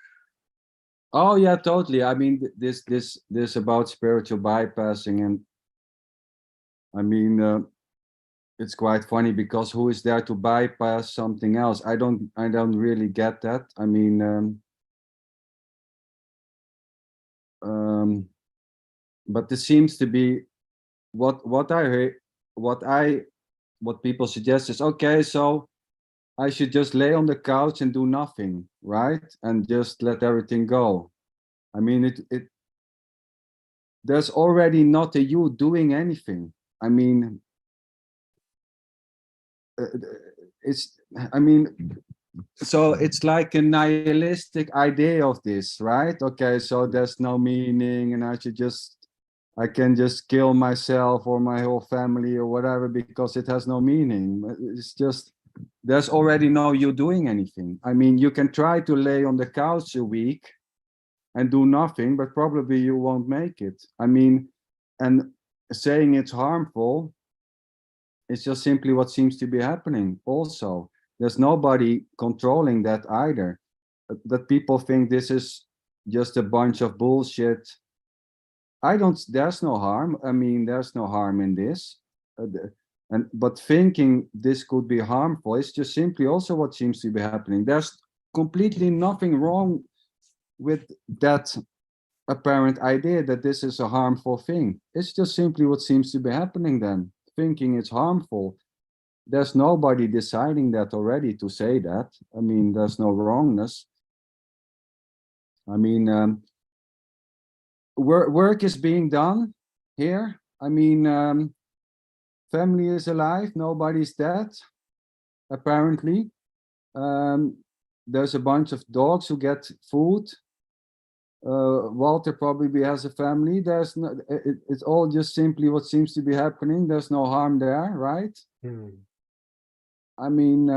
Oh yeah, totally. I mean, this about spiritual bypassing, and I mean, it's quite funny because who is there to bypass something else? I don't really get that. I mean, but this seems to be what people suggest is, okay, so I should just lay on the couch and do nothing, right? And just let everything go. I mean, there's already not a you doing anything. I mean, I mean, so it's like a nihilistic idea of this, right? Okay, so there's no meaning and I can just kill myself or my whole family or whatever because it has no meaning. It's just, there's already no you doing anything. I mean, you can try to lay on the couch a week and do nothing, but probably you won't make it. I mean, and saying it's harmful, it's just simply what seems to be happening also. There's nobody controlling that either. That people think this is just a bunch of bullshit. There's no harm. I mean, there's no harm in this. But thinking this could be harmful is just simply also what seems to be happening. There's completely nothing wrong with that apparent idea that this is a harmful thing. It's just simply what seems to be happening then. Thinking it's harmful. There's nobody deciding that already to say that. I mean, there's no wrongness. I mean, work is being done here. I mean, family is alive, nobody's dead, apparently. There's a bunch of dogs who get food. Walter probably has a family. There's no, it's all just simply what seems to be happening. There's no harm there, right? I mean,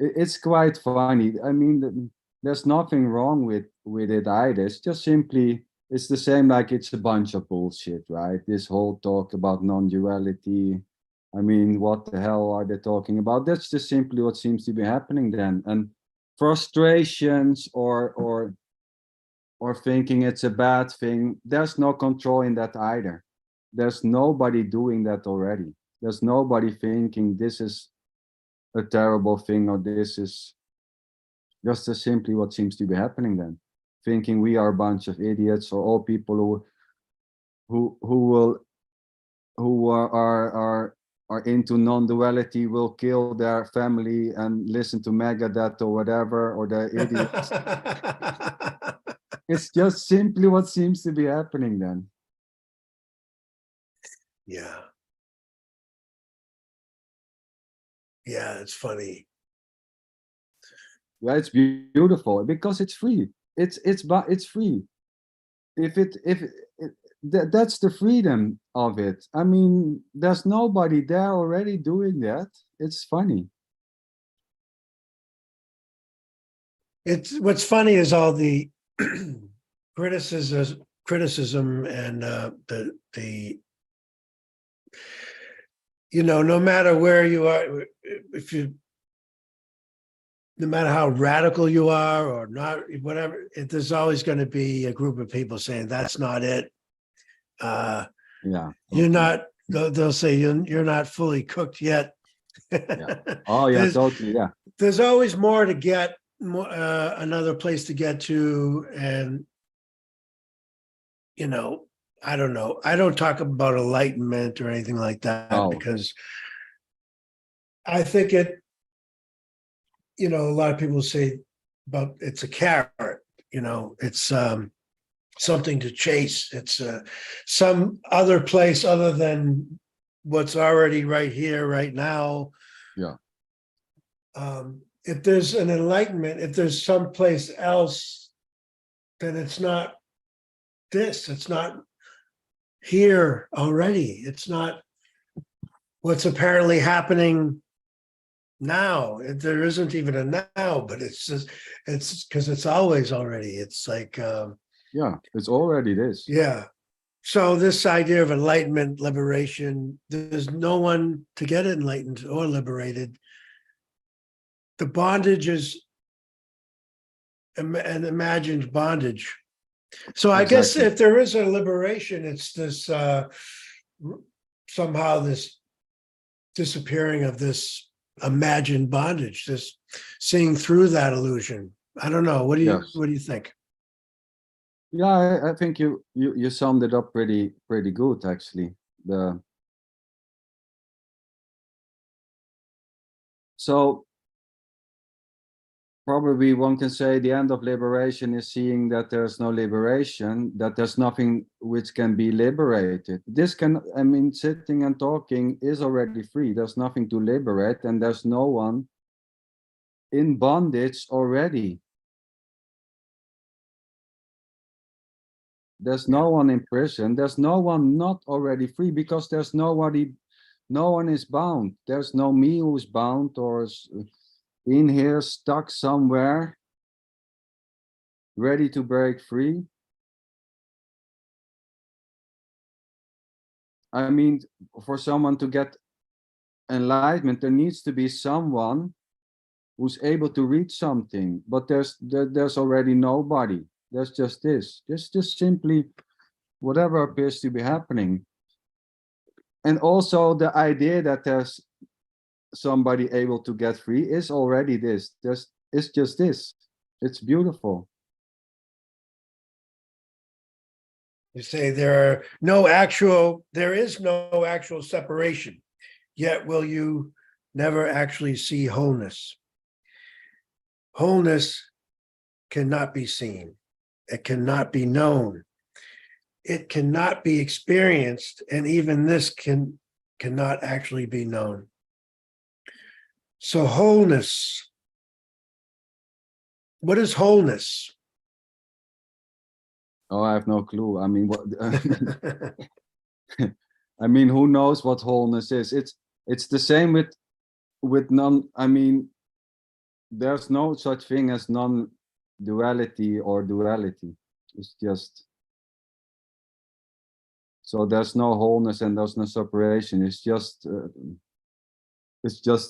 it's quite funny. I mean, there's nothing wrong with it either. It's just simply, it's the same, like it's a bunch of bullshit, right? This whole talk about non-duality. I mean, what the hell are they talking about? That's just simply what seems to be happening then. And frustrations or thinking it's a bad thing, there's no control in that either. There's nobody doing that already. There's nobody thinking this is a terrible thing or this is just as simply what seems to be happening then. Thinking we are a bunch of idiots, or all people who are into non-duality will kill their family and listen to Megadeth or whatever, or they're idiots. It's just simply what seems to be happening then. Yeah. Yeah, it's funny. Yeah, it's beautiful because it's free. It's free. That's the freedom of it. I mean, there's nobody there already doing that. It's funny. It's what's funny is all the criticism and the no matter where you are, if you no matter how radical you are or not, whatever, there's always going to be a group of people saying that's not it. Yeah. You're not. They'll say you're not fully cooked yet. Yeah. Oh yeah, totally. Yeah. There's always more to get, another place to get to, and I don't know. I don't talk about enlightenment or anything like that Oh. because I think a lot of people say about it's a carrot, it's something to chase. It's some other place other than what's already right here, right now. Yeah. If there's an enlightenment, if there's someplace else, then it's not this. It's not here already. It's not what's apparently happening now. There isn't even a now, but it's just it's because it's always already. It's like Yeah, it's already this. yeah. So this idea of enlightenment, liberation, there's no one to get enlightened or liberated. The bondage is an imagined bondage. So I guess Exactly. if there is a liberation, it's this somehow this disappearing of this imagined bondage, this seeing through that illusion. I don't know. What do you Yes. what do you think? Yeah, I think you summed it up pretty good actually. So probably one can say the end of liberation is seeing that there's no liberation, that there's nothing which can be liberated. This can, I mean, sitting and talking is already free. There's nothing to liberate, and there's no one in bondage already. There's no one in prison. There's no one not already free because there's nobody, no one is bound. There's no me who's bound or in here stuck somewhere, ready to break free. I mean, for someone to get enlightenment, there needs to be someone who's able to reach something, but there's already nobody. There's just this. There's just simply whatever appears to be happening. And also the idea that there's somebody able to get free is already this. It's just this. It's beautiful. You say there is no actual separation, yet will you never actually see wholeness. Wholeness cannot be seen. It cannot be known. It cannot be experienced, and even this cannot actually be known. So wholeness. What is wholeness? Oh, I have no clue. I mean, what? I mean, who knows what wholeness is? It's the same with none. I mean, there's no such thing as non-duality or duality. It's just, so there's no wholeness and there's no separation. It's just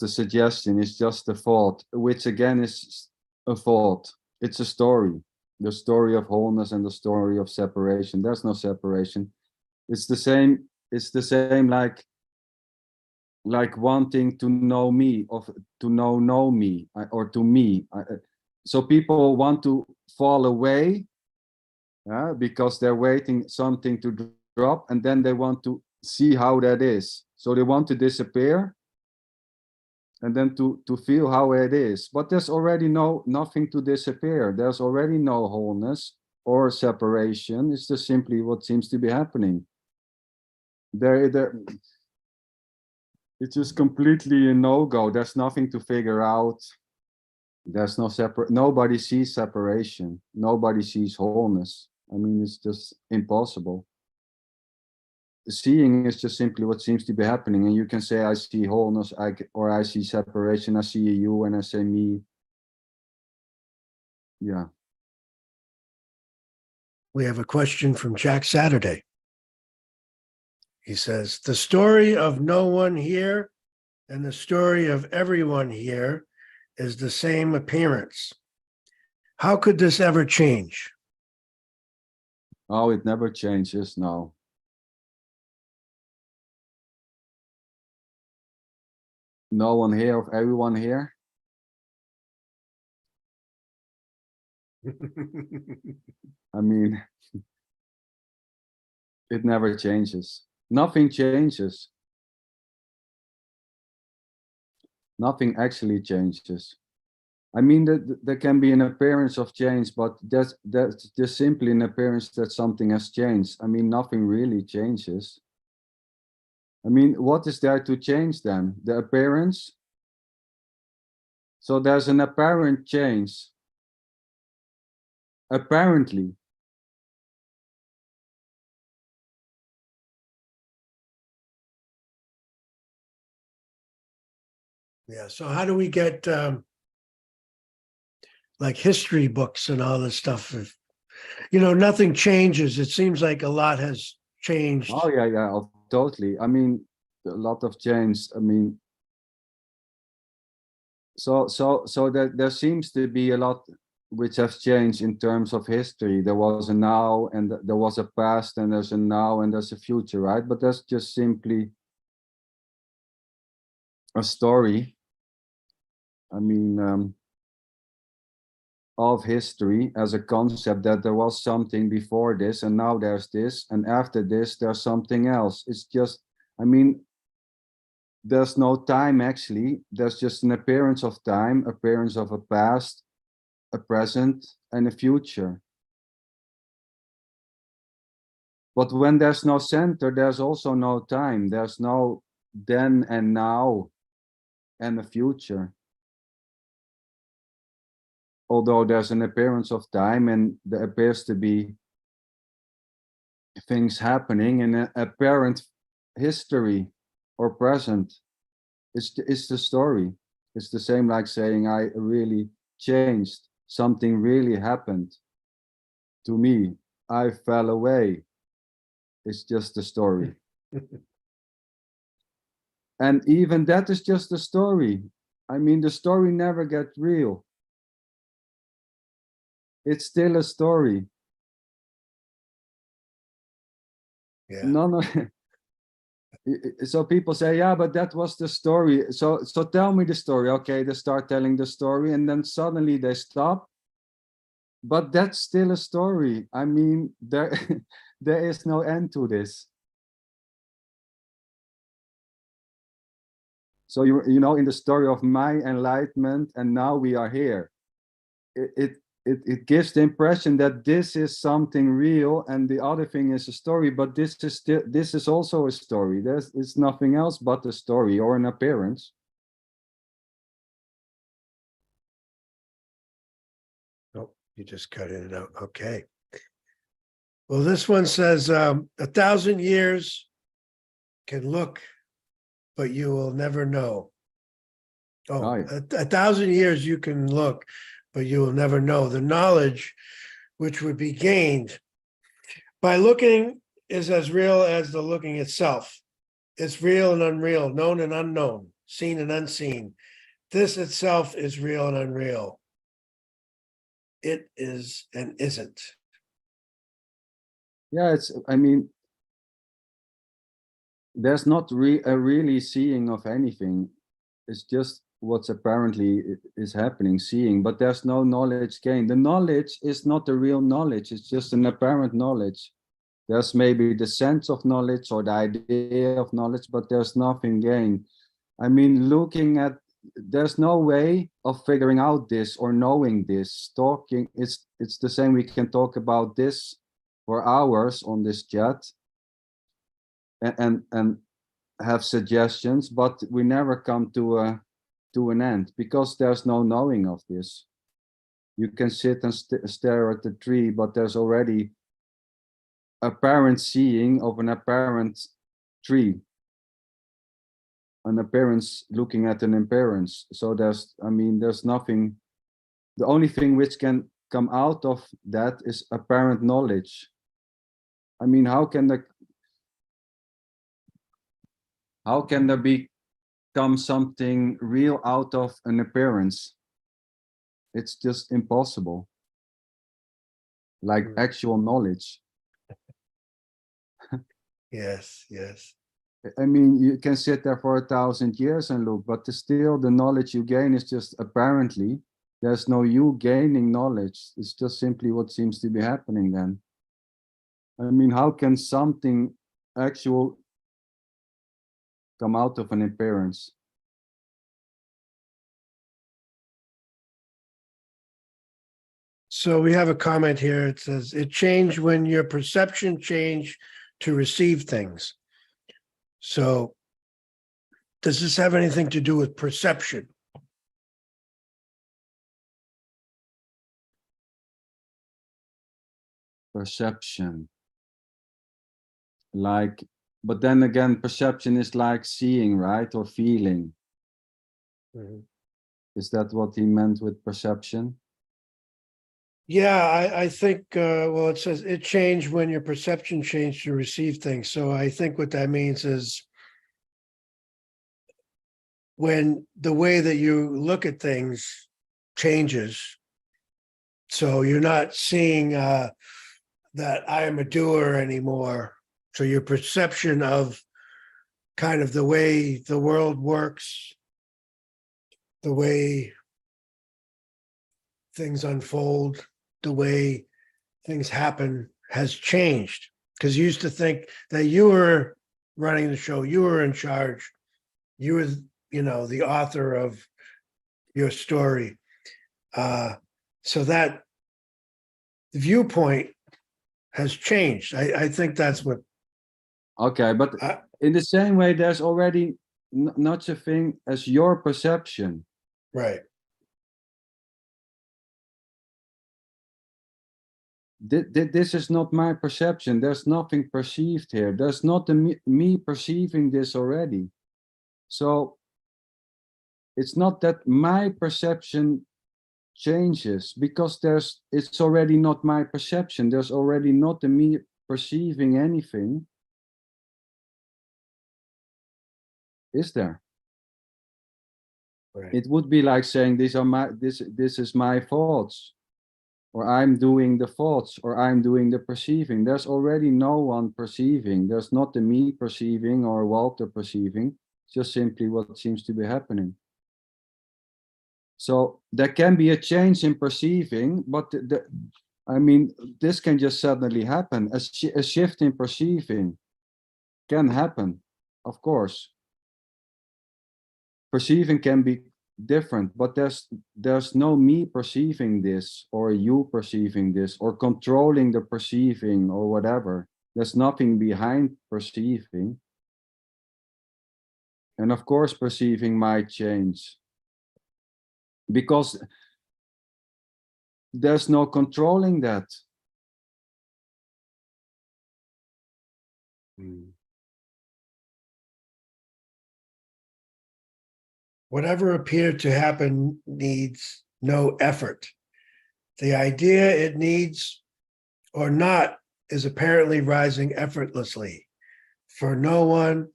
a suggestion. It's just a thought, which again is a thought. It's a story, the story of wholeness and the story of separation. There's no separation. It's the same. It's the same like wanting to know me, or to know me, or to me. So people want to fall away, because they're waiting something to drop, and then they want to see how that is. So they want to disappear, and then to feel how it is. But there's already nothing to disappear. There's already no wholeness or separation. It's just simply what seems to be happening. It's just completely a no-go. There's nothing to figure out. There's no nobody sees separation. Nobody sees wholeness. I mean, it's just impossible. Seeing is just simply what seems to be happening. And you can say, I see wholeness, or I see separation, I see you, and I say me. Yeah. We have a question from Jack Saturday. He says, the story of no one here and the story of everyone here is the same appearance. How could this ever change? Oh, it never changes, no. No one here of everyone here. I mean, it never changes. Nothing changes. Nothing actually changes. I mean, there can be an appearance of change, but that's just simply an appearance that something has changed. I mean, nothing really changes. I mean, what is there to change then? The appearance? So there's an apparent change. Apparently. Yeah. So how do we get like history books and all this stuff? If, nothing changes. It seems like a lot has changed. Oh yeah, totally. I mean, a lot of change. I mean, so that there seems to be a lot which has changed in terms of history. There was a now, and there was a past, and there's a now, and there's a future, right? But that's just simply a story. I mean, of history as a concept, that there was something before this, and now there's this, and after this there's something else. It's just, I mean, there's no time actually. There's just an appearance of time, appearance of a past, a present, and a future. But when there's no center, there's also no time. There's no then and now and a future. Although there's an appearance of time, and there appears to be things happening in an apparent history or present. It's the story. It's the same like saying, I really changed. Something really happened to me. I fell away. It's just a story. And even that is just a story. I mean, the story never gets real. It's still a story. Yeah. No. So people say, yeah, but that was the story. So tell me the story. Okay, they start telling the story, and then suddenly they stop. But that's still a story. I mean, there is no end to this. So you know, in the story of my enlightenment, and now we are here. It gives the impression that this is something real, and the other thing is a story. But this is also a story. It's nothing else but a story or an appearance. Oh, you just cut it out. Okay. Well, this one says 1,000 years can look, but you will never know. Oh, yeah. a thousand years you can look, but you will never know. The knowledge which would be gained by looking is as real as the looking itself. It's real and unreal, known and unknown, seen and unseen. This itself is real and unreal. It is and isn't. Yeah, I mean, there's not a really seeing of anything. It's just what's apparently is happening, seeing, but there's no knowledge gained. The knowledge is not the real knowledge, it's just an apparent knowledge. There's maybe the sense of knowledge or the idea of knowledge, but there's nothing gained. I mean, looking at, there's no way of figuring out this or knowing this. Talking, it's the same. We can talk about this for hours on this chat and have suggestions, but we never come to an end because there's no knowing of this. You can sit and stare at the tree, but there's already apparent seeing of an apparent tree, an appearance looking at an appearance. So there's, I mean, there's nothing. The only thing which can come out of that is apparent knowledge. I mean, how can there become something real out of an appearance? It's just impossible. Like actual knowledge. Yes, yes. I mean, you can sit there for 1,000 years and look, but still the knowledge you gain is just apparently. There's no you gaining knowledge. It's just simply what seems to be happening then. I mean, how can something actual come out of an appearance? So we have a comment here. It says, it changed when your perception changed to receive things. So does this have anything to do with perception? Perception. Like, but then again, perception is like seeing, right? Or feeling. Is that what he meant with perception? Yeah, I think, well, it says it changed when your perception changed to receive things. So I think what that means is when the way that you look at things changes. So you're not seeing that I am a doer anymore. So your perception of kind of the way the world works, the way things unfold, the way things happen has changed. Because you used to think that you were running the show, you were in charge, you were, the author of your story. So that viewpoint has changed. I think that's what. Okay, but in the same way, there's already not a thing as your perception. Right. This is not my perception. There's nothing perceived here. There's not me perceiving this already. So it's not that my perception changes because it's already not my perception. There's already not me perceiving anything. Is there? Right. It would be like saying this is my thoughts, or I'm doing the thoughts, or I'm doing the perceiving. There's already no one perceiving. There's not the me perceiving or Walter perceiving. It's just simply what seems to be happening. So there can be a change in perceiving, but I mean, this can just suddenly happen. A shift in perceiving can happen, of course. Perceiving can be different, but there's no me perceiving this or you perceiving this or controlling the perceiving or whatever. There's nothing behind perceiving. And of course, perceiving might change because there's no controlling that. Whatever appeared to happen needs no effort. The idea it needs or not is apparently rising effortlessly for no one,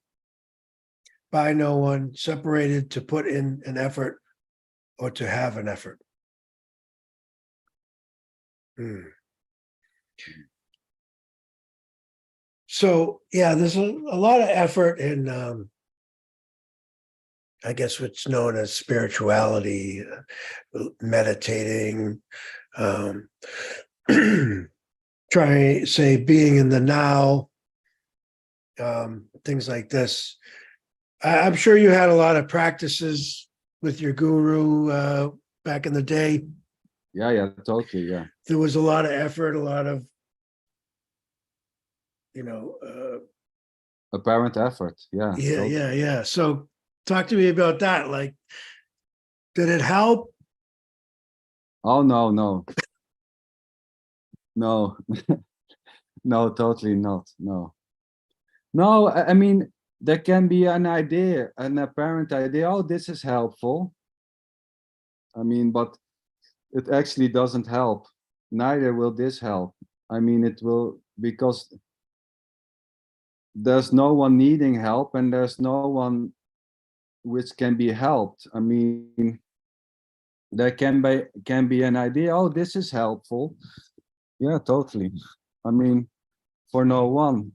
by no one, separated to put in an effort or to have an effort. So, yeah, there's a lot of effort in, I guess, what's known as spirituality, meditating, trying, say, being in the now, things like this. I'm sure you had a lot of practices with your guru back in the day. Yeah, totally. Yeah. There was a lot of effort, a lot of, Apparent effort. Yeah. yeah, totally. yeah. So talk to me about that. Like, did it help? Oh, no, no. No, no, totally not. No. No, I mean, there can be an idea, an apparent idea, oh, this is helpful. I mean, but it actually doesn't help. Neither will this help. I mean, it will, because there's no one needing help and there's no one which can be helped. I mean, there can be an idea, oh, this is helpful. Yeah, totally. I mean, for no one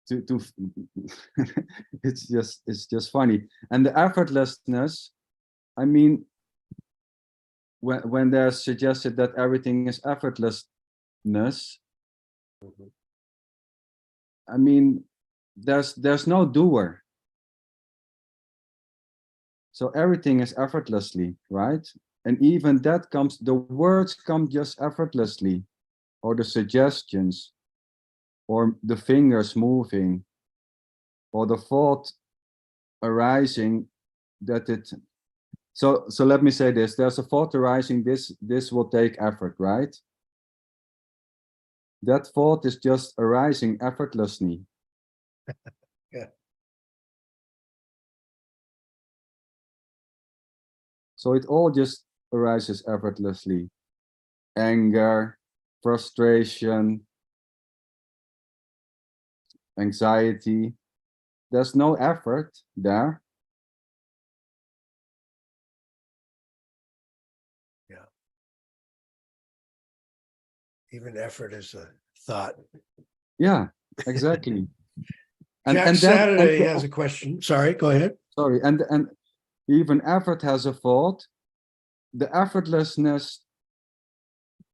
to it's just funny. And the effortlessness, I mean, when they're suggested that everything is effortlessness, I mean, there's no doer. So everything is effortlessly, right? And even that comes, the words come just effortlessly, or the suggestions, or the fingers moving, or the thought arising that it. So let me say this: there's a thought arising. This will take effort, right? That thought is just arising effortlessly. Yeah. So it all just arises effortlessly. Anger, frustration, anxiety. There's no effort there. Yeah. Even effort is a thought. Yeah, exactly. Jack Then Saturday has a question. Sorry, go ahead. sorry, and even effort has a thought. The effortlessness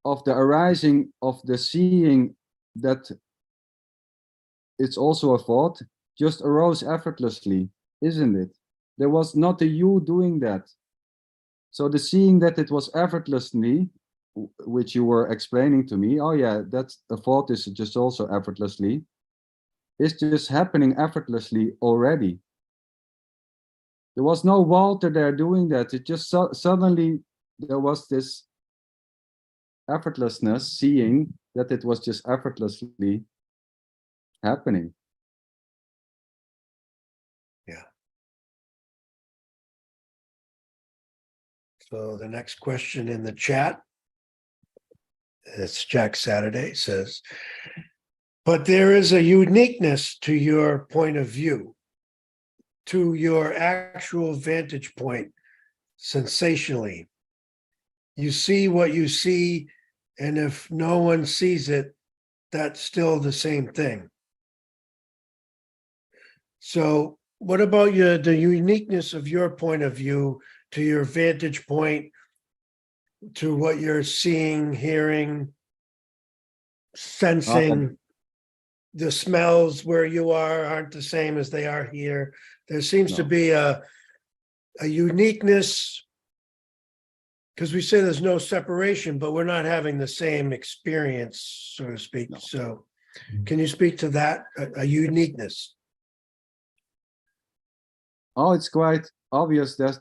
of the arising of the seeing that it's also a thought just arose effortlessly, isn't it? There was not a you doing that. So the seeing that it was effortlessly, which you were explaining to me, oh yeah, that's a thought is just also effortlessly, is just happening effortlessly already. There was no Walter there doing that. It just suddenly there was this effortlessness, seeing that it was just effortlessly happening. Yeah. So the next question in the chat, it's Jack Saturday, says, but there is a uniqueness to your point of view, to your actual vantage point, sensationally. You see what you see, and if no one sees it, that's still the same thing. So what about the uniqueness of your point of view to your vantage point, to what you're seeing, hearing, sensing? The smells where you are aren't the same as they are here. There seems to No. be a uniqueness, because we say there's no separation, but we're not having the same experience, so to speak. No. So can you speak to that, a uniqueness? Oh, it's quite obvious that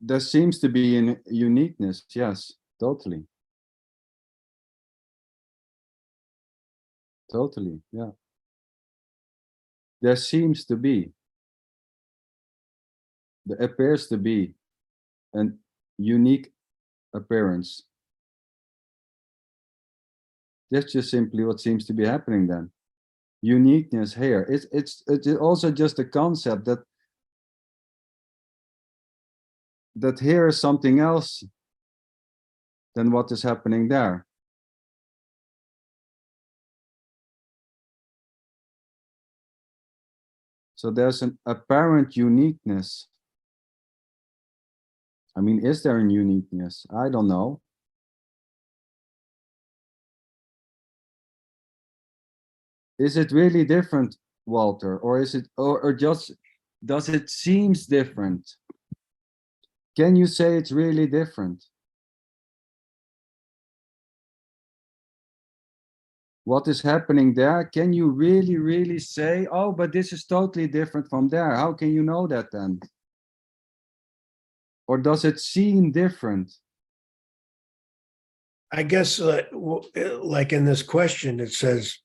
there seems to be a uniqueness. Yes, totally. Totally, yeah. There seems to be. there appears to be an unique appearance. That's just simply what seems to be happening then. Uniqueness here. It's also just a concept that here is something else than what is happening there. So there's an apparent uniqueness. I mean, is there a uniqueness? I don't know. Is it really different, Walter? Or is it, or just, does it seems different? Can you say it's really different? What is happening there? Can you really say, oh, but this is totally different from there? How can you know that then? Or does it seem different? I guess like in this question, it says,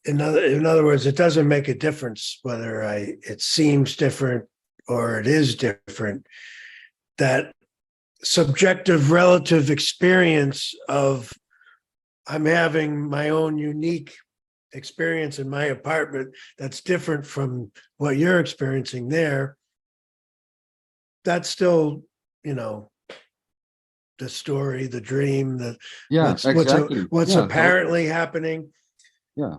in other words, it doesn't make a difference whether it seems different or it is different. That subjective relative experience of I'm having my own unique experience in my apartment that's different from what you're experiencing there. That's still, the story, the dream, Yeah, exactly. what's Yeah, apparently happening. Yeah.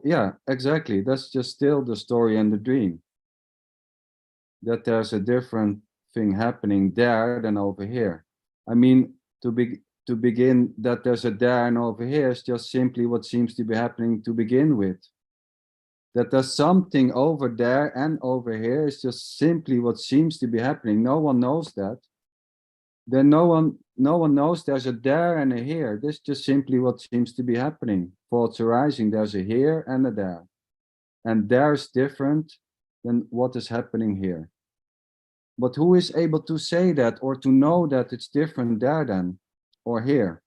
Yeah, exactly. That's just still the story and the dream. That there's a different thing happening there than over here. I mean, to begin, that there's a there and over here is just simply what seems to be happening to begin with. That there's something over there and over here is just simply what seems to be happening. No one knows that. Then no one knows there's a there and a here. This is just simply what seems to be happening. Thoughts arising, there's a here and a there. And there is different than what is happening here. But who is able to say that or to know that it's different there then or here?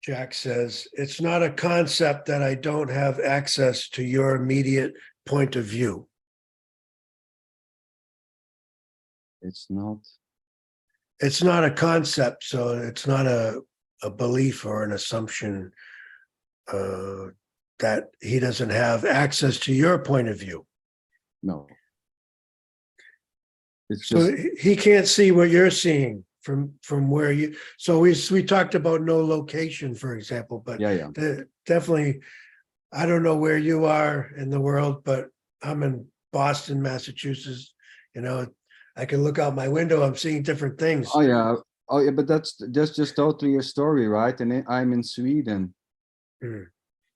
Jack says, it's not a concept that I don't have access to your immediate point of view. It's not. It's not a concept, so it's not a belief or an assumption that he doesn't have access to your point of view. No. It's So just, he can't see what you're seeing from where you. So we talked about no location, for example, but yeah. definitely, I don't know where you are in the world, but I'm in Boston, Massachusetts. I can look out my window. I'm seeing different things. Oh yeah, but that's just totally a story, right? And I'm in Sweden.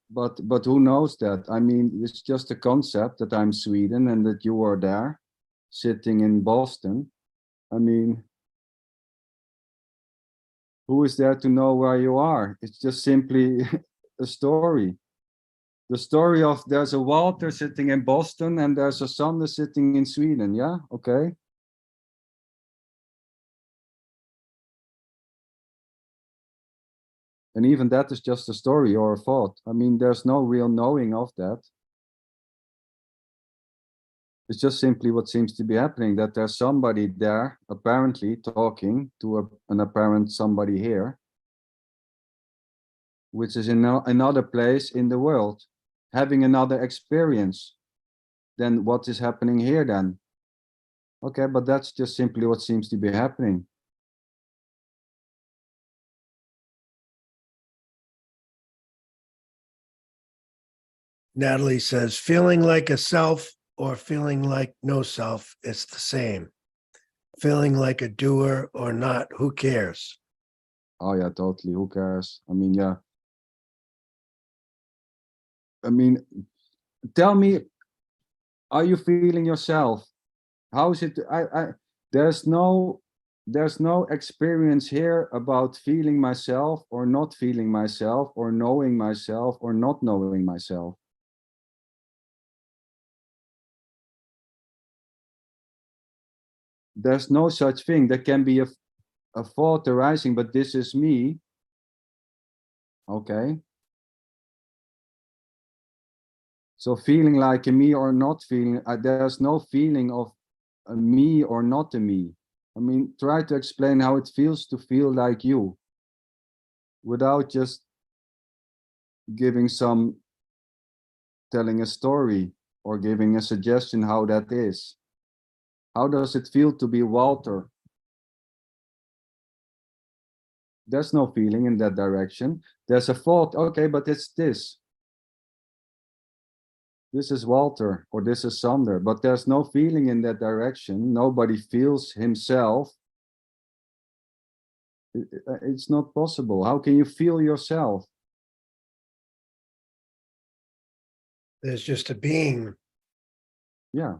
But who knows that? I mean, it's just a concept that I'm Sweden and that you are there, sitting in Boston. I mean, who is there to know where you are? It's just simply a story. The story of there's a Walter sitting in Boston and there's a Sander sitting in Sweden. Yeah, okay. And even that is just a story or a thought. I mean, there's no real knowing of that. It's just simply what seems to be happening, that there's somebody there apparently talking to an apparent somebody here, which is in another place in the world, having another experience than what is happening here then. Okay, but that's just simply what seems to be happening. Natalie says, feeling like a self or feeling like no self, it's the same. Feeling like a doer or not, who cares? Oh yeah, totally. Who cares? I mean, yeah. I mean, tell me, are you feeling yourself? How is it? There's no experience here about feeling myself or not feeling myself or knowing myself or not knowing myself. There's no such thing. There can be a thought arising, but this is me. Okay. So feeling like a me or not feeling, there's no feeling of a me or not a me. I mean, try to explain how it feels to feel like you without just giving some, telling a story or giving a suggestion how that is. How does it feel to be Walter? There's no feeling in that direction. There's a thought, okay, but it's this. This is Walter or this is Sander, but there's no feeling in that direction. Nobody feels himself. It's not possible. How can you feel yourself? There's just a being. Yeah.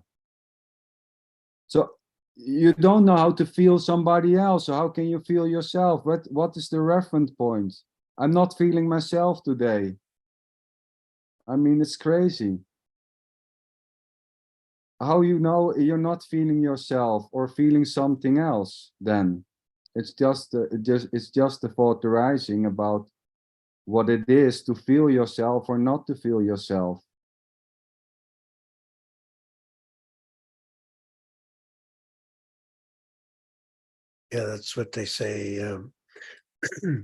So you don't know how to feel somebody else. So how can you feel yourself? What is the reference point? I'm not feeling myself today. I mean, it's crazy. How you know you're not feeling yourself or feeling something else then? It's just the thought arising about what it is to feel yourself or not to feel yourself. Yeah, that's what they say.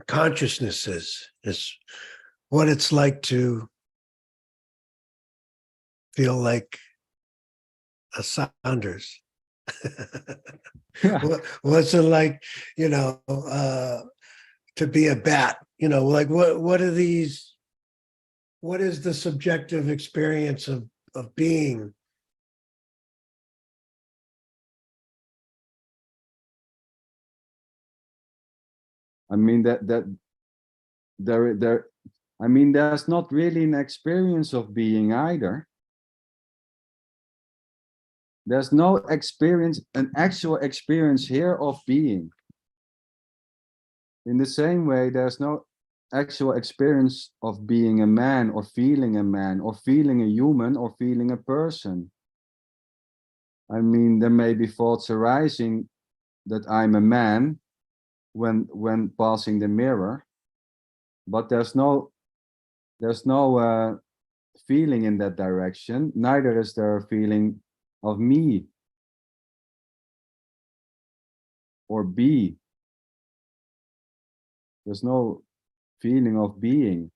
Consciousness is what it's like to feel like a Saunders. Yeah. What's it like, to be a bat? Like what are these? What is the subjective experience of being? I mean I mean there's not really an experience of being either. There's no experience, an actual experience here of being. In the same way, there's no actual experience of being a man or feeling a human or feeling a person. I mean, there may be thoughts arising that I'm a man when passing the mirror, but there's no feeling in that direction. Neither is there a feeling of me or be. There's no feeling of being.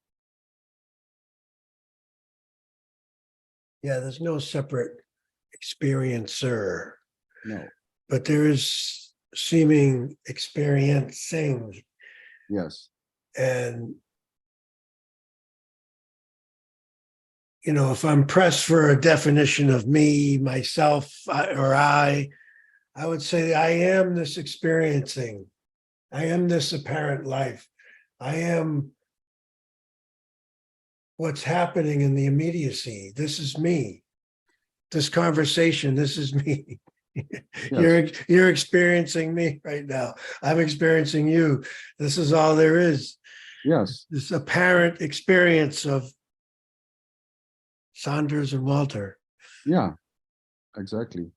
Yeah, there's no separate experiencer, No. but there is seeming experiencing. Yes. And if I'm pressed for a definition of me, myself, or I would say I am this experiencing. I am this apparent life. I am what's happening in the immediacy. This is me. This conversation, this is me. Yes. You're experiencing me right now. I'm experiencing you. This is all there is. Yes. This apparent experience of Saunders and Walter. Yeah, exactly.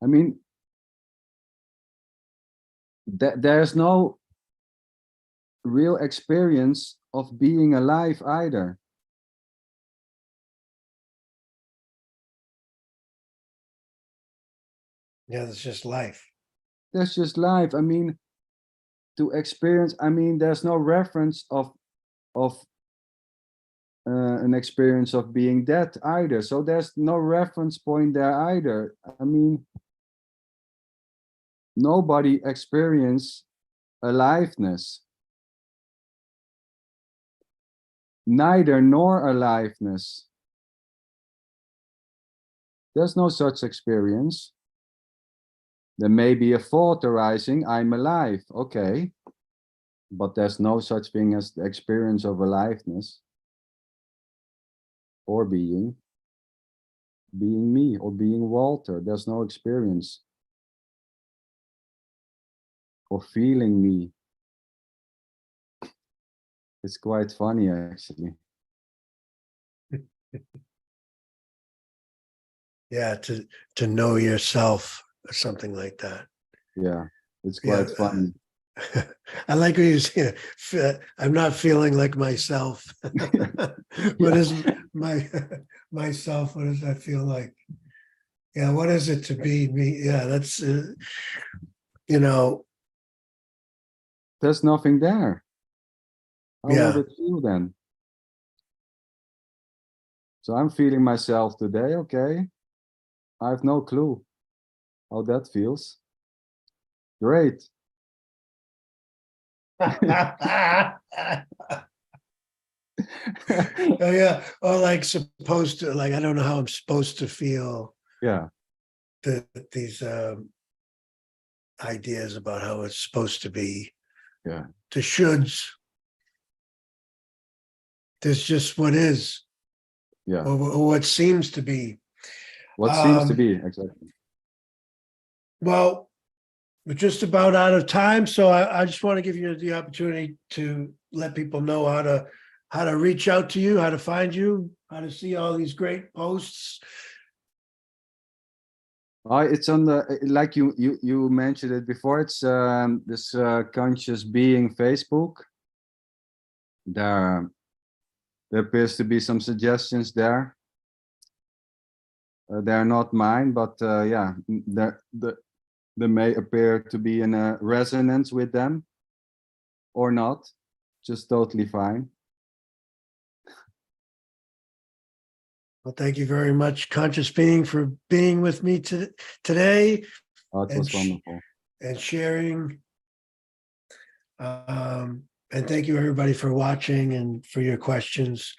I mean, there's no real experience of being alive either. Yeah, that's just life. That's just life. I mean, to experience, I mean, there's no reference of an experience of being dead either. So there's no reference point there either. I mean, nobody experience aliveness. Neither nor aliveness. There's no such experience. There may be a thought arising, I'm alive. Okay. But there's no such thing as the experience of aliveness or being me or being Walter. There's no experience or feeling me. It's quite funny, actually. Yeah, to know yourself or something like that. Yeah, it's Yeah, quite funny. I like what you say. I'm not feeling like myself. What is my myself? What does that feel like? Yeah, what is it to be me? Yeah, that's you know, There's nothing there. How would yeah. it feel then? So I'm feeling myself today, okay? I have no clue how that feels. Great. Oh yeah, or like supposed to, like I don't know how I'm supposed to feel Yeah, these ideas about how it's supposed to be. yeah, The shoulds. There's just what is, yeah. or what seems to be. What seems to be, exactly. Well, we're just about out of time, so I just want to give you the opportunity to let people know how to reach out to you, how to find you, how to see all these great posts. It's on the, like you mentioned it before, it's this conscious being Facebook. There appears to be some suggestions there. They're not mine, but yeah, there may appear to be in a resonance with them or not. Just totally fine. Well, thank you very much, Conscious Being, for being with me today Oh, it and was wonderful. and sharing. And thank you everybody for watching and for your questions.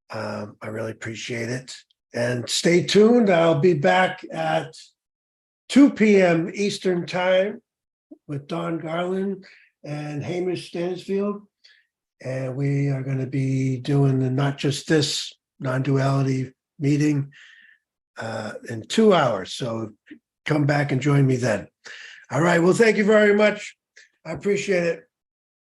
I really appreciate it. And stay tuned. I'll be back at 2 p.m. Eastern Time with Don Garland and Hamish Stansfield. And we are going to be doing the Not Just This non-duality meeting in 2 hours. So come back and join me then. All right. Well, thank you very much. I appreciate it.